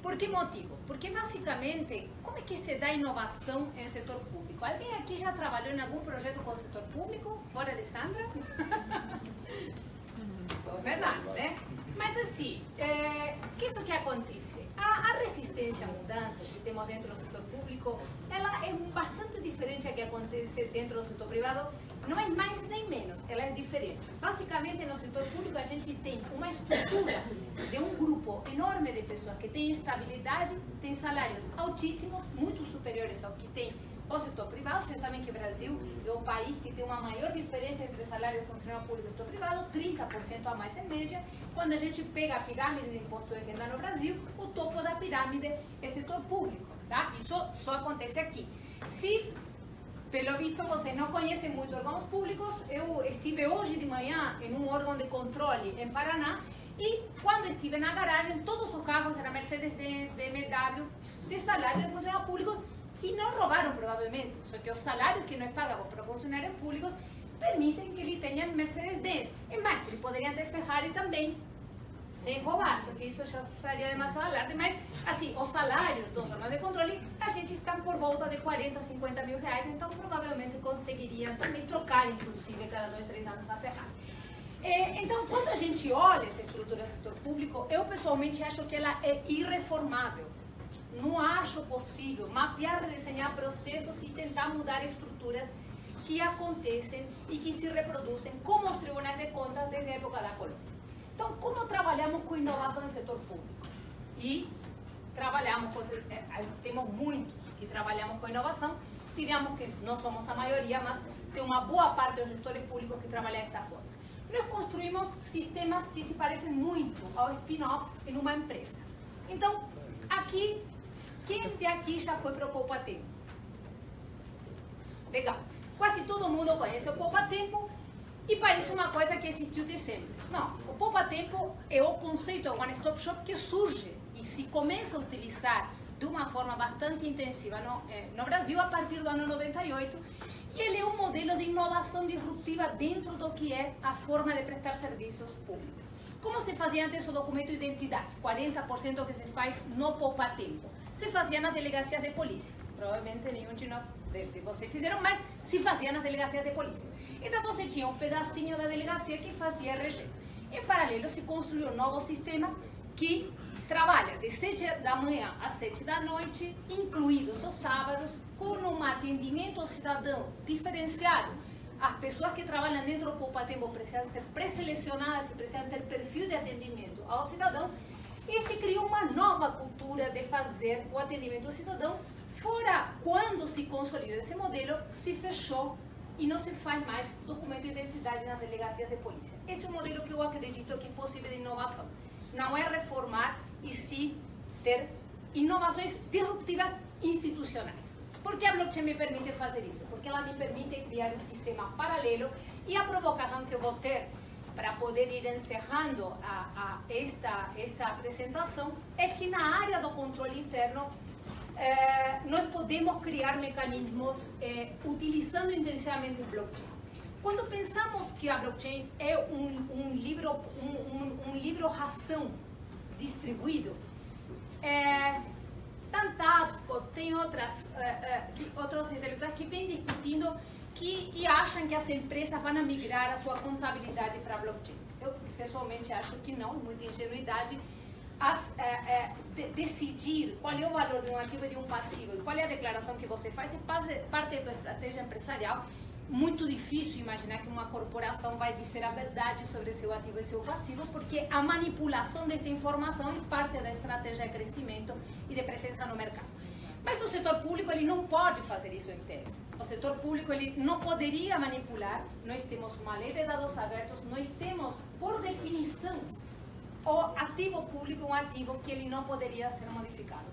Por que motivo? Porque, basicamente, como é que se dá inovação em setor público? Alguém aqui já trabalhou em algum projeto com o setor público, fora de Sandra? Verdade, né? Mas, assim, que isso que acontece? A resistência à mudança que temos dentro do setor público, ela é bastante diferente da que acontece dentro do setor privado. Não é mais nem menos, ela é diferente. Basicamente, no setor público, a gente tem uma estrutura de um grupo enorme de pessoas que tem estabilidade, tem salários altíssimos, muito superiores ao que tem o setor privado. Vocês sabem que o Brasil é o país que tem uma maior diferença entre salários de funcionário público e setor privado, 30% a mais em média. Quando a gente pega a pirâmide de imposto de renda no Brasil, o topo da pirâmide é setor público, tá? Isso só acontece aqui. Se, pelo visto, vocês não conhecem muito órgãos públicos, eu estive hoje de manhã em um órgão de controle em Paraná e, quando estive na garagem, todos os carros eram Mercedes-Benz, BMW, de salário de funcionários públicos, que não roubaram provavelmente, só que os salários que nós pagamos para funcionários públicos permitem que ele tenha Mercedes-Benz. É mais, ele poderia ter Ferrari também, sem roubar, só que isso já faria demasiado alarde, mas assim, os salários dos órgãos de controle, a gente está por volta de 40, 50 mil reais, então provavelmente conseguiriam também trocar, inclusive, cada 2, 3 anos a Ferrari. Então, quando a gente olha essa estrutura do setor público, eu pessoalmente acho que ela é irreformável. Não acho possível mapear, redesenhar processos e tentar mudar estruturas que acontecem e que se reproduzem, como os tribunais de contas desde a época da colônia. Então, como trabalhamos com inovação no setor público? E trabalhamos com, temos muitos que trabalhamos com inovação, digamos que não somos a maioria, mas tem uma boa parte dos gestores públicos que trabalham desta forma. Nós construímos sistemas que se parecem muito ao spin-off em uma empresa. Então, aqui, quem de aqui já foi para o Poupa Tempo? Legal. Quase todo mundo conhece o Poupa Tempo e parece uma coisa que existiu de sempre. Não, o Poupa Tempo é o conceito do One Stop Shop que surge e se começa a utilizar de uma forma bastante intensiva no Brasil a partir do ano 98, e ele é um modelo de inovação disruptiva dentro do que é a forma de prestar serviços públicos. Como se fazia antes o documento de identidade? 40% que se faz no Poupa Tempo se fazia nas delegacias de polícia. Provavelmente nenhum de vocês fizeram, mas se fazia nas delegacias de polícia. Então você tinha um pedacinho da delegacia que fazia RG. Em paralelo se construiu um novo sistema que trabalha de 7 da manhã às 7 da noite, incluídos os sábados, com um atendimento ao cidadão diferenciado, as pessoas que trabalham dentro do poupa-tempo precisam ser pré-selecionadas e precisam ter perfil de atendimento ao cidadão, e se criou uma nova cultura de fazer o atendimento ao cidadão. Fora, quando se consolida esse modelo, se fechou e não se faz mais documento de identidade nas delegacias de polícia. Esse é um modelo que eu acredito que é possível de inovação. Não é reformar, e sim ter inovações disruptivas institucionais. Por que a blockchain me permite fazer isso? Porque ela me permite criar um sistema paralelo, e a provocação que eu vou ter para poder ir encerrando esta apresentação é que na área do controle interno nós podemos criar mecanismos utilizando intensivamente o blockchain. Quando pensamos que a blockchain é um livro-ração distribuído, Tantabsco, tem outros intelectuais que vêm discutindo e acham que as empresas vão migrar a sua contabilidade para a blockchain. Eu, pessoalmente, acho que não, muita ingenuidade. Decidir qual é o valor de um ativo e de um passivo e qual é a declaração que você faz é parte da sua estratégia empresarial. Muito difícil imaginar que uma corporação vai dizer a verdade sobre seu ativo e seu passivo, porque a manipulação desta informação é parte da estratégia de crescimento e de presença no mercado. Mas o setor público ele não pode fazer isso em tese. O setor público ele não poderia manipular. Nós temos uma lei de dados abertos, nós temos, por definição, o ativo público é um ativo que ele não poderia ser modificado.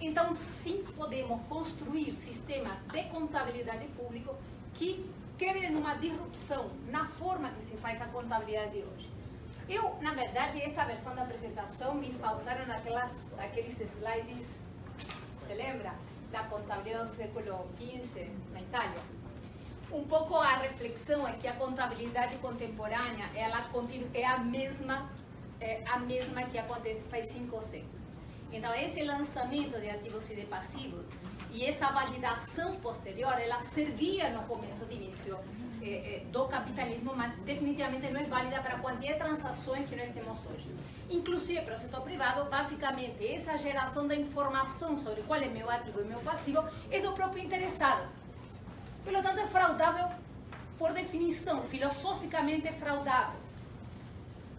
Então, sim, podemos construir sistemas de contabilidade pública que quebrem uma disrupção na forma que se faz a contabilidade de hoje. Eu, na verdade, esta versão da apresentação me faltaram aqueles slides, se lembra? Da contabilidade do século XV na Itália. Um pouco a reflexão é que a contabilidade contemporânea ela é a mesma que acontece faz 5 séculos. Então, esse lançamento de ativos e de passivos e essa validação posterior, ela servia no começo de início do capitalismo, mas definitivamente não é válida para a quantidade de transações que nós temos hoje. Inclusive, para o setor privado, basicamente, essa geração da informação sobre qual é meu ativo e meu passivo é do próprio interessado. Pelo tanto, é fraudável por definição, filosoficamente é fraudável.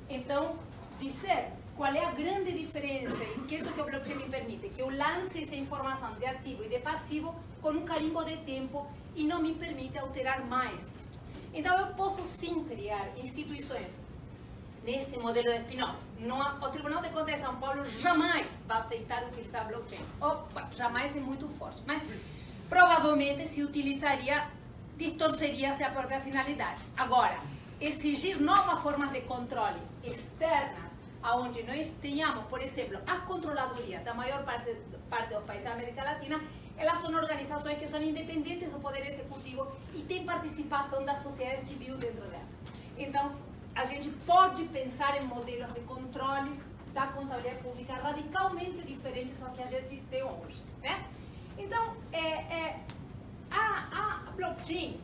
Então, dizer qual é a grande diferença, que isso que o blockchain me permite, que eu lance essa informação de ativo e de passivo com um carimbo de tempo e não me permite alterar mais. Então eu posso sim criar instituições neste modelo de spin-off. O Tribunal de Contas de São Paulo jamais vai aceitar utilizar blockchain. Opa, jamais é muito forte, mas provavelmente se utilizaria, distorceria-se a própria finalidade. Agora, exigir novas formas de controle externas, onde nós tenhamos, por exemplo, as controladorias da maior parte dos países da América Latina, elas são organizações que são independentes do Poder Executivo e têm participação da sociedade civil dentro dela. Então, a gente pode pensar em modelos de controle da contabilidade pública radicalmente diferentes ao que a gente tem hoje, né? Então, a blockchain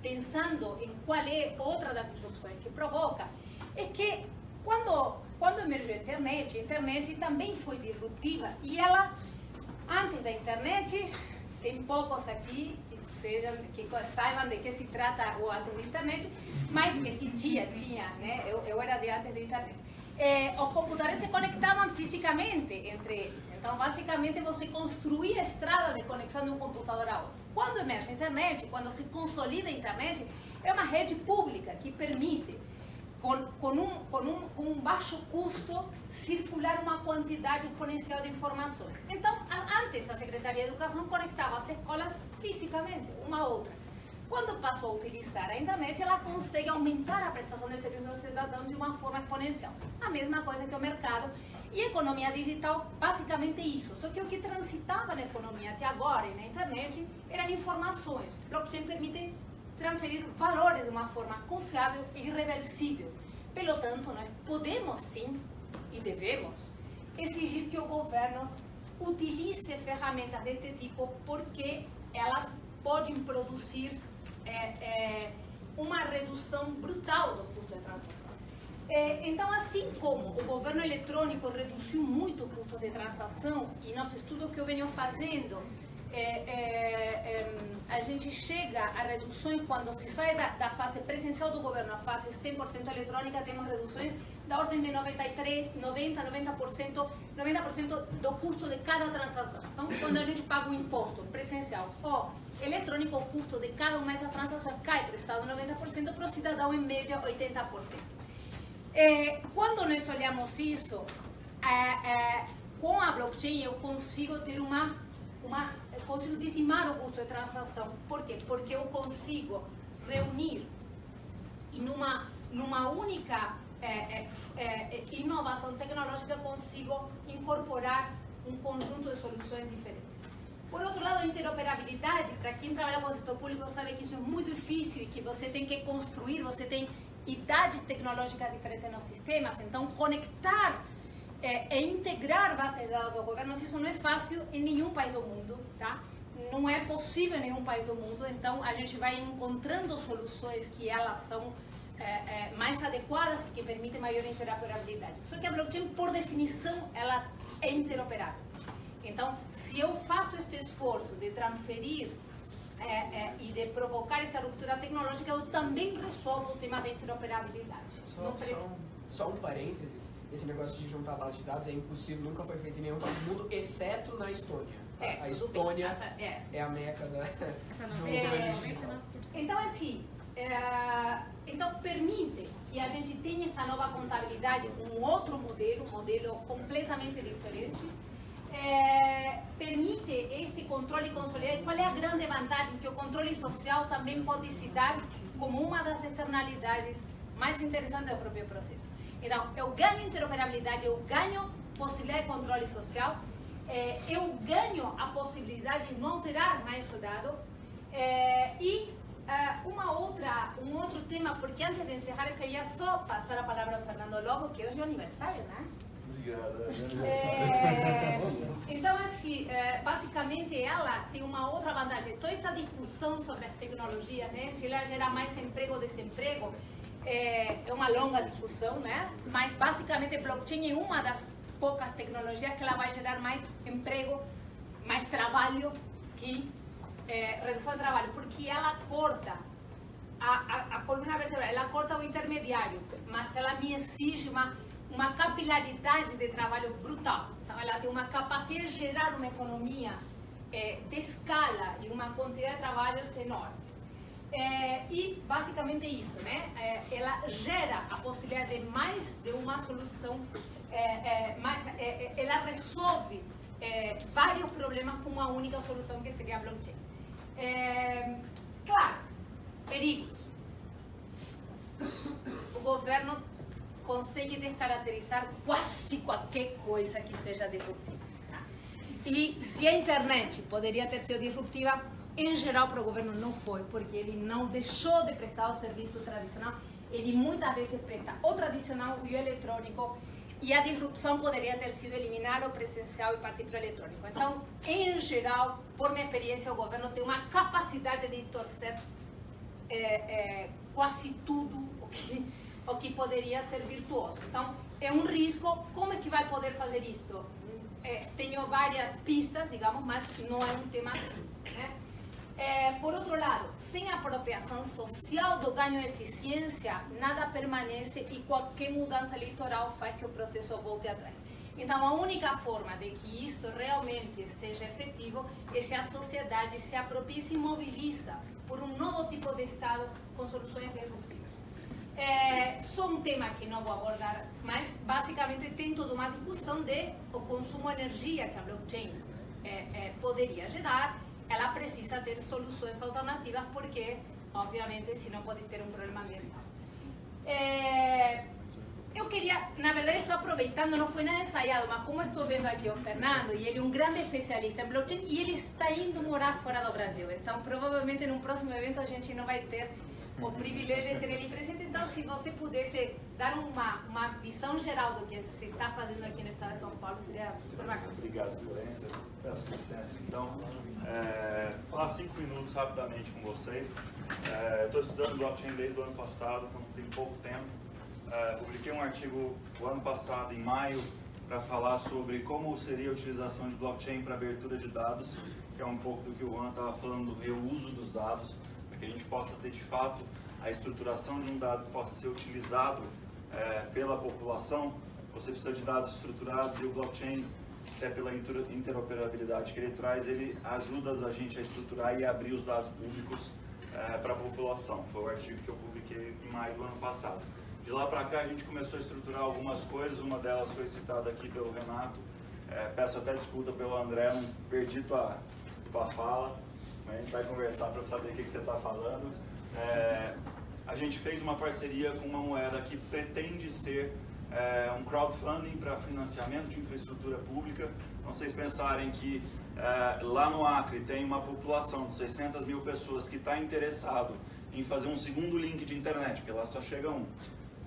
pensando em qual é outra das disrupções que provoca, é que quando emergiu a internet também foi disruptiva, e ela, antes da internet, tem poucos aqui que saibam de que se trata o antes da internet, mas existia, né? Eu era de antes da internet. Os computadores se conectavam fisicamente entre eles. Então, basicamente, você construía estrada de conexão de um computador a outro. Quando emerge a internet, quando se consolida a internet, é uma rede pública que permite, com um baixo custo, circular uma quantidade exponencial de informações. Então, antes, a Secretaria de Educação conectava as escolas fisicamente, uma a outra. Quando passou a utilizar a internet, ela consegue aumentar a prestação de serviços ao cidadão de uma forma exponencial. A mesma coisa que o mercado. E a economia digital, basicamente isso. Só que o que transitava na economia até agora e na internet eram informações. Blockchain permite transferir valores de uma forma confiável e irreversível. Pelo tanto, nós podemos sim, e devemos, exigir que o governo utilize ferramentas deste tipo, porque elas podem produzir uma redução brutal do custo de transação. Então, assim como o governo eletrônico reduziu muito o custo de transação, e nos estudos que eu venho fazendo, a gente chega a reduções, quando se sai da fase presencial do governo, a fase 100% eletrônica, temos reduções da ordem de 90% do custo de cada transação. Então, quando a gente paga o imposto presencial ou eletrônico, o custo de cada uma dessas transações cai para o Estado 90%, para o cidadão, em média, 80%. Quando nós olhamos isso, com a blockchain eu consigo ter eu consigo dizimar o custo de transação. Por quê? Porque eu consigo reunir e numa única inovação tecnológica consigo incorporar um conjunto de soluções diferentes. Por outro lado, a interoperabilidade, para quem trabalha com o setor público sabe que isso é muito difícil e que você tem que construir, você tem idades tecnológicas diferentes nos sistemas, então conectar e integrar bases de dados do governo, isso não é fácil em nenhum país do mundo, tá? Não é possível em nenhum país do mundo, então a gente vai encontrando soluções que elas são mais adequadas e que permitem maior interoperabilidade. Só que a blockchain, por definição, ela é interoperável. Então, se eu faço este esforço de transferir e de provocar esta ruptura tecnológica, eu também resolvo o tema da interoperabilidade. Só um parênteses, esse negócio de juntar base de dados é impossível, nunca foi feito em nenhum país do mundo, exceto na Estônia. A Estônia é a meca do governo digital. Então, assim, então permite que a gente tenha esta nova contabilidade com um outro modelo completamente diferente. Permite este controle consolidado. Qual é a grande vantagem? Que o controle social também pode se dar como uma das externalidades mais interessantes do próprio processo. Então, eu ganho interoperabilidade, eu ganho possibilidade de controle social, eu ganho a possibilidade de não alterar mais o dado, um outro tema, porque antes de encerrar eu queria só passar a palavra ao Fernando Lobo, que hoje é aniversário, né? Então, assim, basicamente ela tem uma outra vantagem. Toda esta discussão sobre as tecnologias, né, se ela gera mais emprego ou desemprego, é uma longa discussão, né? Mas basicamente blockchain é uma das poucas tecnologias que ela vai gerar mais emprego, mais trabalho que redução de trabalho, porque ela corta a coluna vertebral, ela corta o intermediário, mas ela me exige uma capilaridade de trabalho brutal. Então, ela tem uma capacidade de gerar uma economia de escala e uma quantidade de trabalhos enorme. E basicamente isso, né? Ela gera a possibilidade de mais de uma solução, ela resolve vários problemas com uma única solução, que seria a blockchain. Claro, perigos. O governo consegue descaracterizar quase qualquer coisa que seja disruptiva. Tá? E se a internet poderia ter sido disruptiva, em geral para o governo não foi, porque ele não deixou de prestar o serviço tradicional, ele muitas vezes presta o tradicional e o eletrônico, e a disrupção poderia ter sido eliminar o presencial e partir para o eletrônico. Então, em geral, por minha experiência, o governo tem uma capacidade de torcer quase tudo o que poderia ser virtuoso. Então, é um risco. Como é que vai poder fazer isso? Tenho várias pistas, digamos, mas não é um tema assim, né? Por outro lado, sem apropriação social do ganho de eficiência, nada permanece e qualquer mudança eleitoral faz que o processo volte atrás. Então, a única forma de que isto realmente seja efetivo é se a sociedade se apropria e se mobiliza por um novo tipo de Estado com soluções disruptivas. Só um tema que não vou abordar, mas basicamente tem toda uma discussão de o consumo de energia que a blockchain poderia gerar. Ela precisa ter soluções alternativas, porque, obviamente, senão pode ter um problema ambiental. Eu queria, na verdade, estou aproveitando, não foi nada ensaiado, mas como estou vendo aqui o Fernando, e ele é um grande especialista em blockchain, e ele está indo morar fora do Brasil. Então, provavelmente, num próximo evento, a gente não vai ter o privilégio de ter ele presente. Então, se você pudesse dar uma visão geral do que se está fazendo aqui no estado de São Paulo, seria super bacana. Obrigado, Florência. Peço licença, então. Falar 5 minutos rapidamente com vocês. Estou estudando blockchain desde o ano passado, então tem pouco tempo. Publiquei um artigo o ano passado, em maio, para falar sobre como seria a utilização de blockchain para abertura de dados, que que é um pouco do que o Juan estava falando, do reuso dos dados, para que a gente possa ter de fato a estruturação de um dado que possa ser utilizado pela população. Você precisa de dados estruturados e o blockchain, até pela interoperabilidade que ele traz, ele ajuda a gente a estruturar e abrir os dados públicos para a população. Foi o artigo que eu publiquei em maio do ano passado. De lá para cá a gente começou a estruturar algumas coisas, uma delas foi citada aqui pelo Renato. Peço até desculpa pelo André, não perdi tua fala, mas a gente vai conversar para saber o que você está falando. A gente fez uma parceria com uma moeda que pretende ser um crowdfunding para financiamento de infraestrutura pública. Então, vocês pensarem que lá no Acre tem uma população de 600 mil pessoas que está interessado em fazer um segundo link de internet, porque lá só chega um.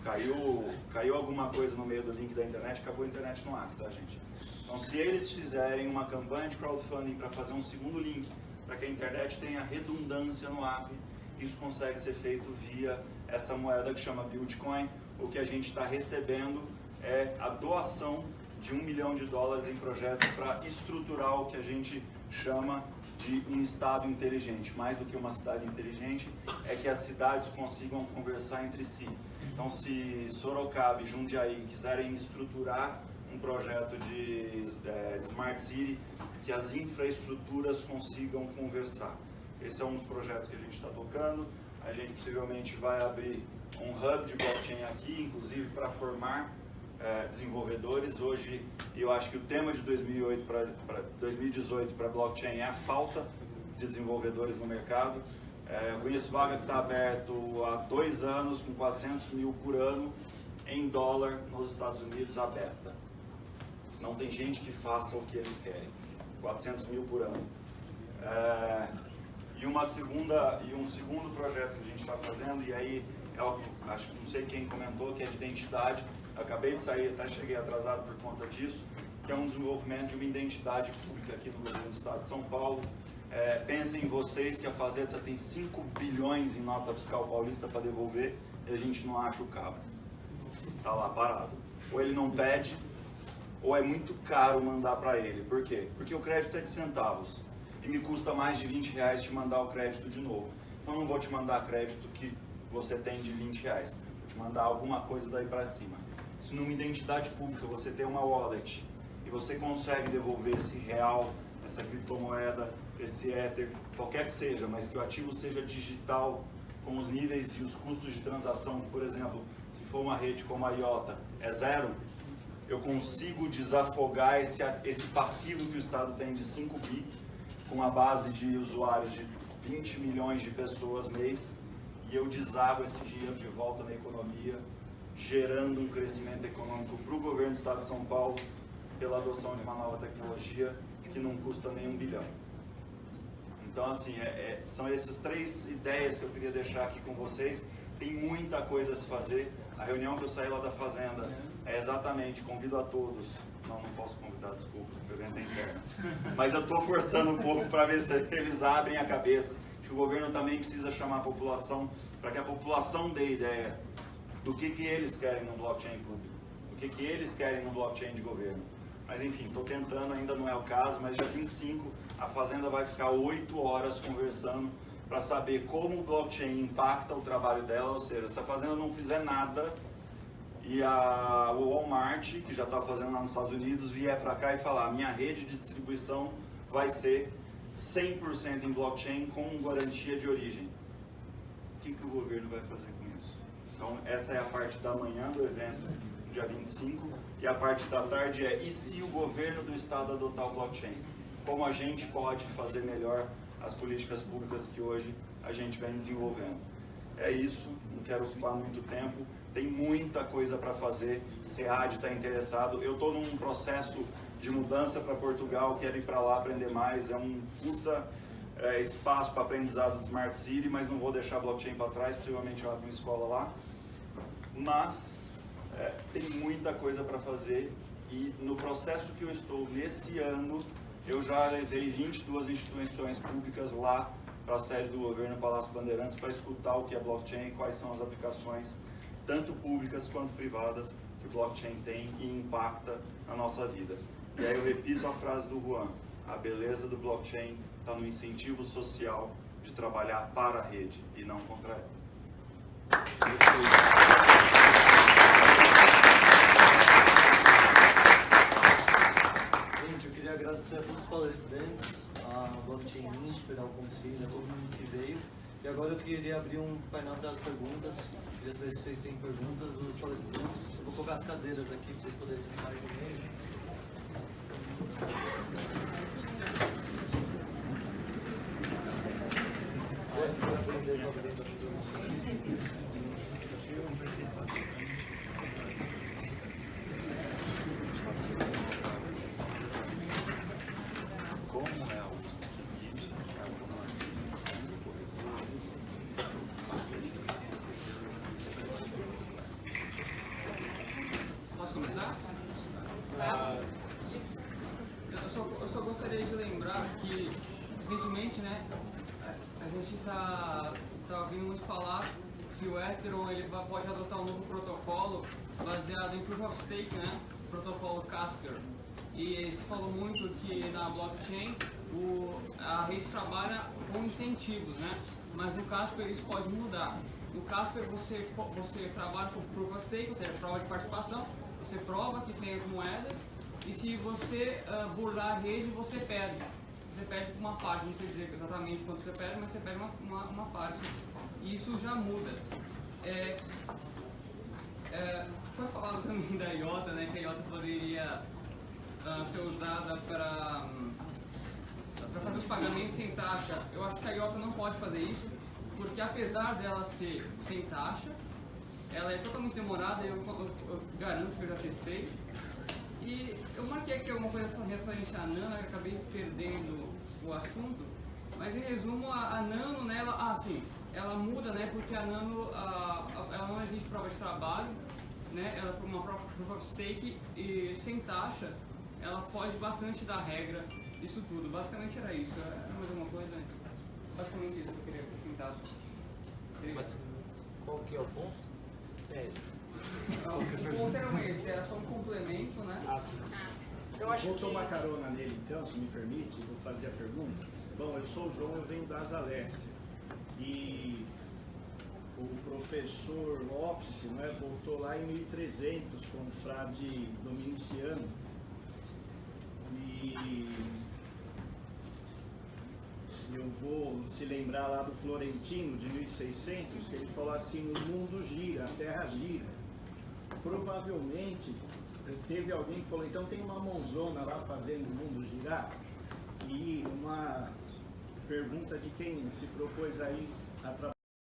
Caiu alguma coisa no meio do link da internet, acabou a internet no Acre, tá, gente? Então, se eles fizerem uma campanha de crowdfunding para fazer um segundo link, para que a internet tenha redundância no Acre, isso consegue ser feito via essa moeda que chama Bitcoin. O que a gente está recebendo é a doação de $1 milhão em projetos para estruturar o que a gente chama de um estado inteligente. Mais do que uma cidade inteligente, é que as cidades consigam conversar entre si. Então, se Sorocaba e Jundiaí quiserem estruturar um projeto de Smart City, que as infraestruturas consigam conversar. Esse é um dos projetos que a gente está tocando. A gente possivelmente vai abrir um hub de blockchain aqui, inclusive para formar desenvolvedores. Hoje, eu acho que o tema de 2018 para blockchain é a falta de desenvolvedores no mercado. Eu conheço vaga que está aberto há 2 anos, com 400 mil por ano, em dólar, nos Estados Unidos, aberta. Não tem gente que faça o que eles querem. 400 mil por ano. E um segundo projeto que a gente está fazendo, e aí, acho que não sei quem comentou, que é de identidade. Eu acabei de sair, até cheguei atrasado por conta disso, que é um desenvolvimento de uma identidade pública aqui no governo do estado de São Paulo. Pensem em vocês que a Fazenda tem 5 bilhões em nota fiscal paulista para devolver e a gente não acha o cabo. Está lá parado. Ou ele não pede, ou é muito caro mandar para ele. Por quê? Porque o crédito é de centavos e me custa mais de R$20 te mandar o crédito de novo. Então eu não vou te mandar crédito que você tem de R$20, vou te mandar alguma coisa daí para cima. Se numa identidade pública você tem uma wallet e você consegue devolver esse real, essa criptomoeda, esse Ether, qualquer que seja, mas que o ativo seja digital, com os níveis e os custos de transação, por exemplo, se for uma rede como a IOTA, é 0, eu consigo desafogar esse passivo que o Estado tem de 5 bi, com a base de usuários de 20 milhões de pessoas mês, e eu desago esse dinheiro de volta na economia, gerando um crescimento econômico para o governo do Estado de São Paulo, pela adoção de uma nova tecnologia que não custa nem $1 bilhão. Então, assim, são essas 3 ideias que eu queria deixar aqui com vocês. Tem muita coisa a se fazer. A reunião que eu saí lá da Fazenda é exatamente, convido a todos. Não posso convidar, desculpa, o evento é interno. Mas eu estou forçando um pouco para ver se eles abrem a cabeça. Acho que o governo também precisa chamar a população, para que a população dê ideia do que eles querem no blockchain público, do que eles querem no blockchain de governo. Mas enfim, estou tentando, ainda não é o caso, mas dia 25 a Fazenda vai ficar 8 horas conversando para saber como o blockchain impacta o trabalho dela, ou seja, se a Fazenda não fizer nada e o Walmart, que já está fazendo lá nos Estados Unidos, vier para cá e falar, minha rede de distribuição vai ser 100% em blockchain com garantia de origem. O que o governo vai fazer com isso? Então, essa é a parte da manhã do evento, dia 25, e a parte da tarde e se o governo do estado adotar o blockchain? Como a gente pode fazer melhor as políticas públicas que hoje a gente vem desenvolvendo? É isso, não quero ocupar muito tempo, tem muita coisa para fazer, SEAD está interessado, eu estou num processo de mudança para Portugal, quero ir para lá aprender mais, é um puta espaço para aprendizado do Smart City, mas não vou deixar blockchain para trás, possivelmente eu abro uma escola lá, mas tem muita coisa para fazer e no processo que eu estou nesse ano, eu já levei 22 instituições públicas lá para a sede do governo Palácio Bandeirantes para escutar o que é blockchain, quais são as aplicações, tanto públicas quanto privadas, que o blockchain tem e impacta a nossa vida. E aí eu repito a frase do Juan, a beleza do blockchain está no incentivo social de trabalhar para a rede e não contra ela. Gente, eu queria agradecer a todos os palestrantes, a Blockchain Inspira, ao conselho, a todo mundo que veio. E agora eu queria abrir um painel para perguntas. Queria saber se vocês têm perguntas dos palestrantes. Eu vou colocar as cadeiras aqui para vocês poderem sentar comigo. Parabéns aí pela apresentação. Como é o limite? Posso começar? Sim. Eu só gostaria de lembrar que, recentemente, né, a gente tá ouvindo muito falar que o Ethereum ele pode adotar um novo protocolo baseado em Proof of Stake, né, protocolo Casper. E se falou muito que na blockchain a rede trabalha com incentivos, né, mas no Casper isso pode mudar. No Casper você trabalha com Proof of Stake, ou seja, prova de participação, você prova que tem as moedas, e se você burlar a rede, você perde. Você perde uma parte, não sei dizer exatamente quanto você perde, mas você perde uma parte. E isso já muda. Foi falado também da IOTA, né, que a IOTA poderia ser usada para fazer os pagamentos sem taxa. Eu acho que a IOTA não pode fazer isso, porque apesar dela ser sem taxa, ela é totalmente demorada, eu garanto que eu já testei. E eu marquei aqui alguma coisa referente à Nano, eu acabei perdendo o assunto, mas em resumo, a Nano, né, ela muda, né, porque a Nano, ela não existe prova de trabalho, né, ela é uma proof of stake e sem taxa, ela foge bastante da regra, isso tudo. Basicamente era isso, era mais alguma coisa, basicamente isso que eu queria acrescentar. Mas qual que é o ponto? O ponto era esse, era só um complemento, né? Sim. Eu acho Vou que... tomar carona nele então, se me permite, vou fazer a pergunta. Bom, eu sou o João, eu venho da Asa Leste. E o professor Lopes, né, voltou lá em 1300 com o frade dominiciano. E eu vou se lembrar lá do Florentino, de 1600, que ele falou assim: o mundo gira, a terra gira. Provavelmente teve alguém que falou: então tem uma mãozona lá fazendo o mundo girar. E uma pergunta de quem se propôs aí a